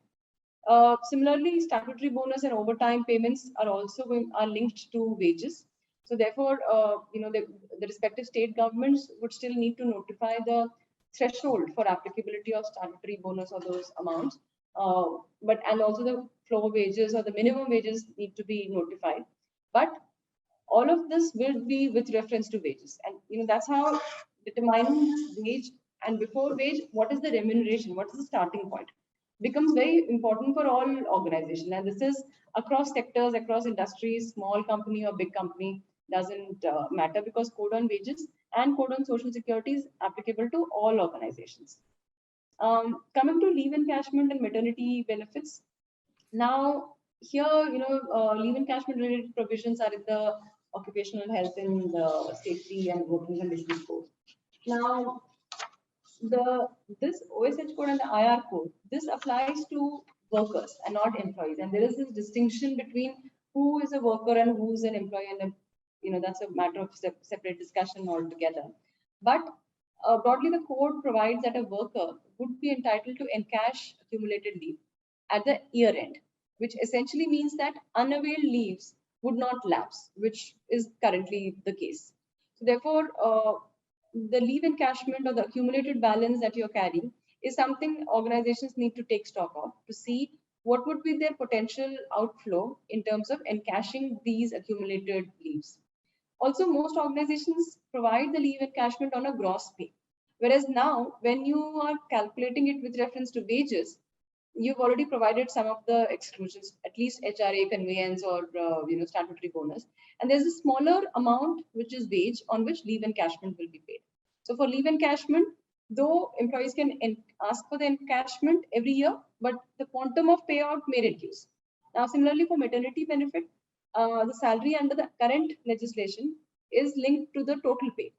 Similarly, statutory bonus and overtime payments are also linked to wages. So therefore, the respective state governments would still need to notify the threshold for applicability of statutory bonus or those amounts. And also the floor wages or the minimum wages need to be notified. But all of this will be with reference to wages. And that's how determining wage, and before wage, what is the remuneration? What is the starting point? Becomes very important for all organizations. And this is across sectors, across industries, small company or big company, doesn't matter, because Code on Wages and Code on Social Security is applicable to all organizations. Coming to leave encashment and maternity benefits. Now, here, leave encashment related provisions are in the Occupational Health and Safety and Working Conditions Code. Now, this OSH code and the IR code, this applies to workers and not employees. And there is this distinction between who is a worker and who is an employee, and that's a matter of separate discussion altogether. But broadly, the code provides that a worker would be entitled to encash accumulated leave at the year end, which essentially means that unavailed leaves would not lapse, which is currently the case. So therefore, the leave encashment or the accumulated balance that you're carrying is something organizations need to take stock of to see what would be their potential outflow in terms of encashing these accumulated leaves. Also, most organizations provide the leave encashment on a gross pay. Whereas now, when you are calculating it with reference to wages, you've already provided some of the exclusions, at least HRA, conveyance, or statutory bonus. And there's a smaller amount, which is wage, on which leave encashment will be paid. So for leave encashment, though employees can ask for the encashment every year, but the quantum of payout may reduce. Now, similarly for maternity benefit, the salary under the current legislation is linked to the total pay.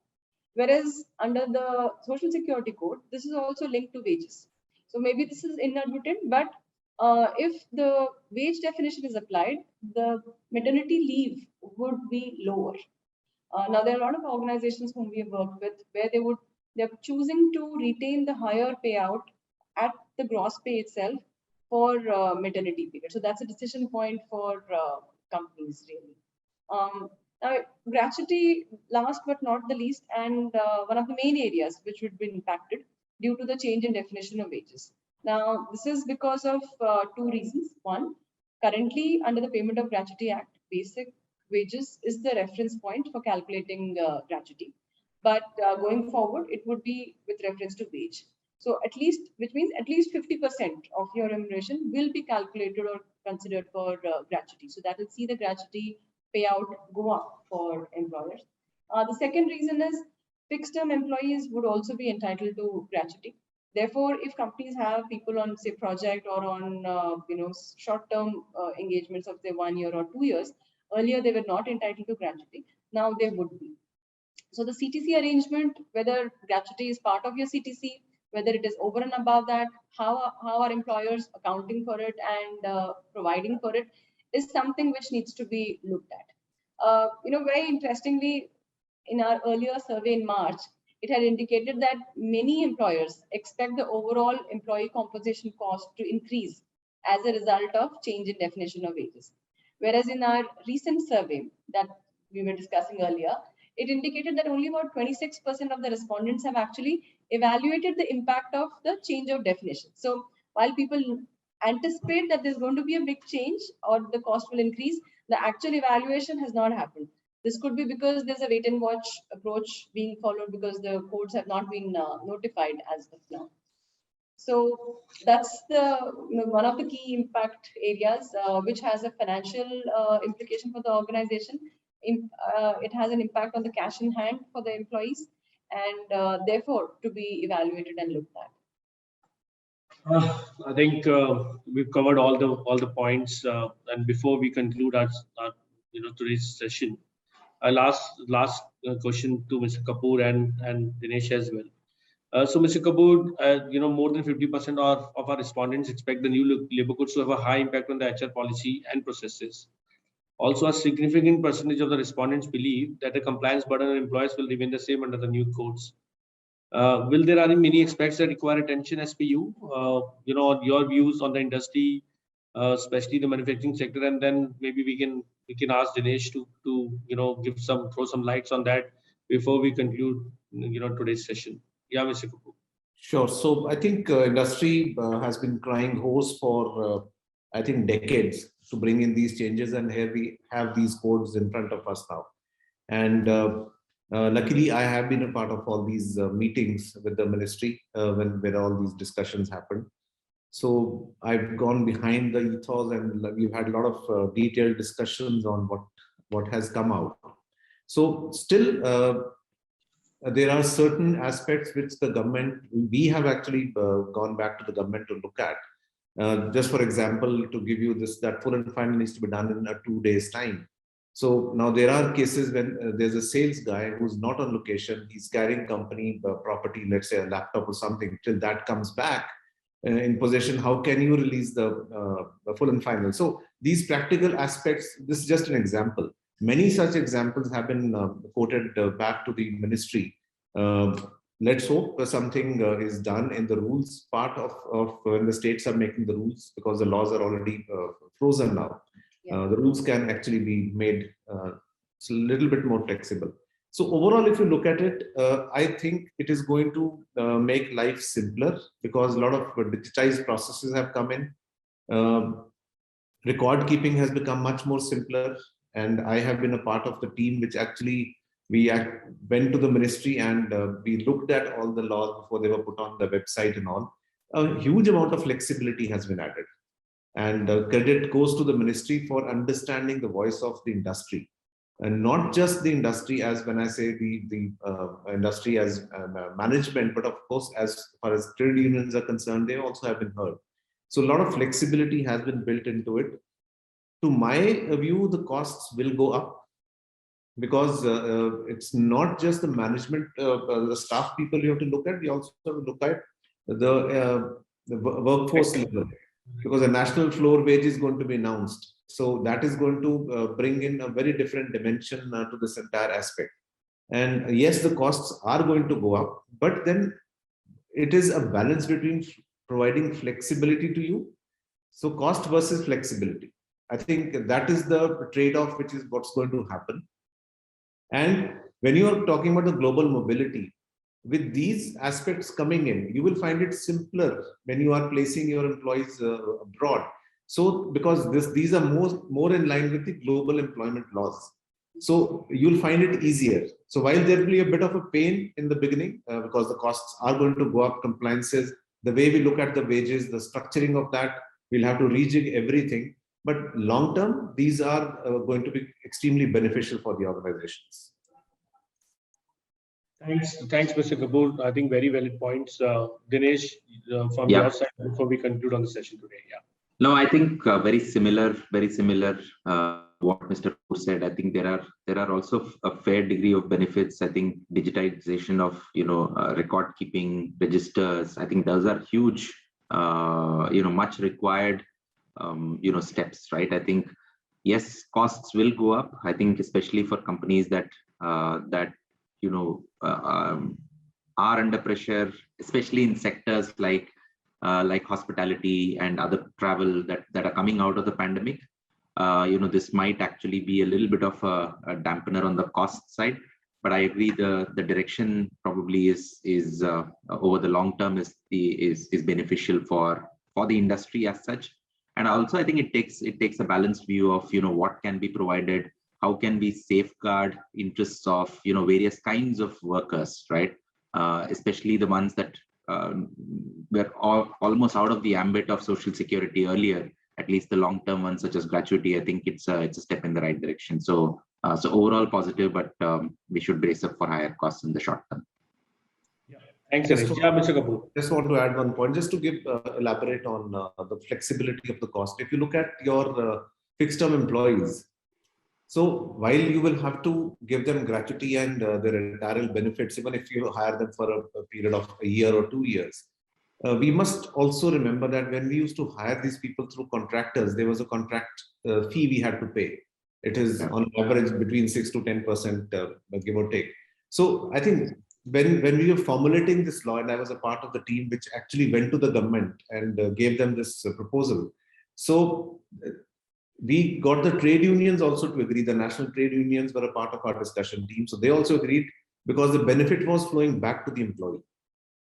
Whereas under the Social Security Code, this is also linked to wages. So maybe this is inadvertent, but if the wage definition is applied, the maternity leave would be lower. Now, there are a lot of organizations whom we have worked with where they're choosing to retain the higher payout at the gross pay itself for maternity period. So that's a decision point for companies, really. Now, gratuity, last but not the least, and one of the main areas which would be impacted due to the change in definition of wages. Now, this is because of two reasons. One, currently under the Payment of Gratuity Act, basic wages is the reference point for calculating gratuity. But going forward, it would be with reference to wage. So at least, which means at least 50% of your remuneration will be calculated or considered for gratuity. So that will see the gratuity payout go up for employers. The second reason is fixed term employees would also be entitled to gratuity. Therefore, if companies have people on, say, project or on short-term engagements of say 1 year or 2 years, earlier they were not entitled to gratuity. Now they would be. So the CTC arrangement, whether gratuity is part of your CTC, whether it is over and above that, how are employers accounting for it and providing for it, is something which needs to be looked at. Very interestingly, in our earlier survey in March, it had indicated that many employers expect the overall employee composition cost to increase as a result of change in definition of wages. Whereas in our recent survey that we were discussing earlier, it indicated that only about 26% of the respondents have actually evaluated the impact of the change of definition. So while people anticipate that there's going to be a big change or the cost will increase, the actual evaluation has not happened. This could be because there's a wait and watch approach being followed because the codes have not been notified as of now. So that's one of the key impact areas which has a financial implication for the organization. It has an impact on the cash in hand for the employees, and therefore to be evaluated and looked at. I think we've covered all the points, and before we conclude our today's session, I'll ask last question to Mr. Kapoor and Dinesh as well. So, Mr. Kapoor, more than 50% of our respondents expect the new labor codes to have a high impact on the HR policy and processes. Also, a significant percentage of the respondents believe that the compliance burden on employers will remain the same under the new codes. Will there are many aspects that require attention as per you? Your views on the industry, especially the manufacturing sector, and then maybe we can ask Dinesh to throw some lights on that before we conclude today's session. Yeah, Mr. Kapoor. Sure. So I think industry has been crying hoarse for I think decades to bring in these changes, and here we have these codes in front of us now. And luckily, I have been a part of all these meetings with the ministry when all these discussions happened. So I've gone behind the ethos, and we've had a lot of detailed discussions on what has come out. So still, there are certain aspects which the government, we have actually gone back to the government to look at. Just for example, to give you this, that full and final needs to be done in 2 days' time. So now there are cases when there's a sales guy who's not on location, he's carrying company property, let's say a laptop or something, till that comes back in possession. How can you release the full and final? So these practical aspects, this is just an example. Many such examples have been quoted back to the ministry. Let's hope something is done in the rules part of when the states are making the rules, because the laws are already frozen now. Yeah. The rules can actually be made a little bit more flexible. So overall, if you look at it, I think it is going to make life simpler, because a lot of digitized processes have come in. Record keeping has become much more simpler. And I have been a part of the team which actually went to the ministry and we looked at all the laws before they were put on the website and all. A huge amount of flexibility has been added. And credit goes to the ministry for understanding the voice of the industry. And not just the industry, as when I say the industry as management, but of course, as far as trade unions are concerned, they also have been heard. So a lot of flexibility has been built into it. To my view, the costs will go up, because it's not just the management, the staff people you have to look at. We also have to look at the workforce level, because a national floor wage is going to be announced. So that is going to bring in a very different dimension to this entire aspect. And yes, the costs are going to go up, but then it is a balance between providing flexibility to you. So cost versus flexibility. I think that is the trade-off, which is what's going to happen. And when you are talking about the global mobility, with these aspects coming in, you will find it simpler when you are placing your employees abroad. So because these are more in line with the global employment laws. So you'll find it easier. So while there will be a bit of a pain in the beginning, because the costs are going to go up, compliances, the way we look at the wages, the structuring of that, we'll have to rejig everything. But long term, these are going to be extremely beneficial for the organizations. Thanks, Mr. Kapoor. I think very valid points. Dinesh, from Yeah. your side, before we conclude on the session today. Yeah. No, I think very similar. What Mr. Kapoor said. I think there are also a fair degree of benefits. I think digitization of record keeping, registers. I think those are huge. Much required. Steps. Right. I think yes, costs will go up. I think especially for companies that are under pressure, especially in sectors like hospitality and other travel that are coming out of the pandemic. This might actually be a little bit of a dampener on the cost side. But I agree the direction probably is over the long term is beneficial for the industry as such. And also I think it takes a balanced view of what can be provided, how can we safeguard interests of various kinds of workers, right? Especially the ones that were almost out of the ambit of social security earlier, at least the long-term ones such as gratuity. I think it's a step in the right direction. So overall positive, but we should brace up for higher costs in the short term. Thanks, Just Anish. Yeah, Mr. Kapoor. Just want to add one point, just to elaborate on the flexibility of the cost. If you look at your fixed term employees, so while you will have to give them gratuity and their retirement benefits, even if you hire them for a period of a year or 2 years, we must also remember that when we used to hire these people through contractors, there was a contract fee we had to pay. It is on average between 6 to 10%, give or take. So I think when we were formulating this law, and I was a part of the team which actually went to the government and gave them this proposal. So we got the trade unions also to agree. The national trade unions were a part of our discussion team. So they also agreed, because the benefit was flowing back to the employee,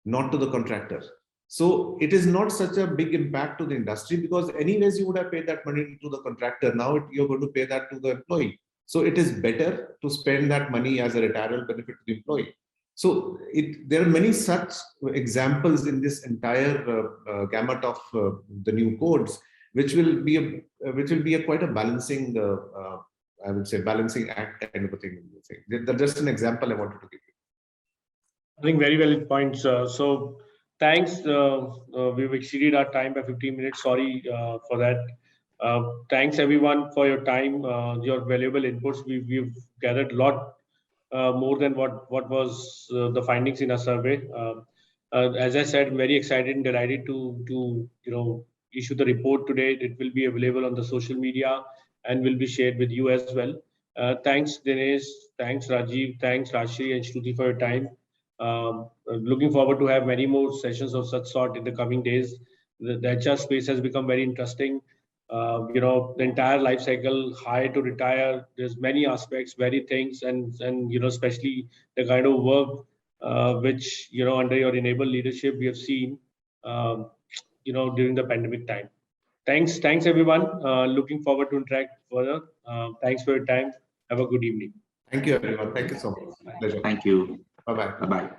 not to the contractor. So it is not such a big impact to the industry, because anyways you would have paid that money to the contractor. Now you're going to pay that to the employee. So it is better to spend that money as a retirement benefit to the employee. So there are many such examples in this entire gamut of the new codes, which will be quite a balancing, I would say, balancing act kind of a thing. That's just an example I wanted to give you. I think very valid points. So thanks. We've exceeded our time by 15 minutes. Sorry for that. Thanks everyone for your time, your valuable inputs. We've gathered a lot more than what was the findings in our survey. As I said, I'm very excited and delighted to issue the report today. It will be available on the social media and will be shared with you as well. Thanks Dinesh, thanks Rajiv, thanks Rashri and Shruti for your time. Looking forward to have many more sessions of such sort in the coming days. The HR space has become very interesting. The entire life cycle, hire to retire, there's many aspects, many things, and especially the kind of work which under your enabled leadership we have seen during the pandemic time. Thanks everyone. Looking forward to interact further. Thanks for your time. Have a good evening. Thank you everyone. Thank you so much. Pleasure. Thank you. Bye-bye. Bye-bye.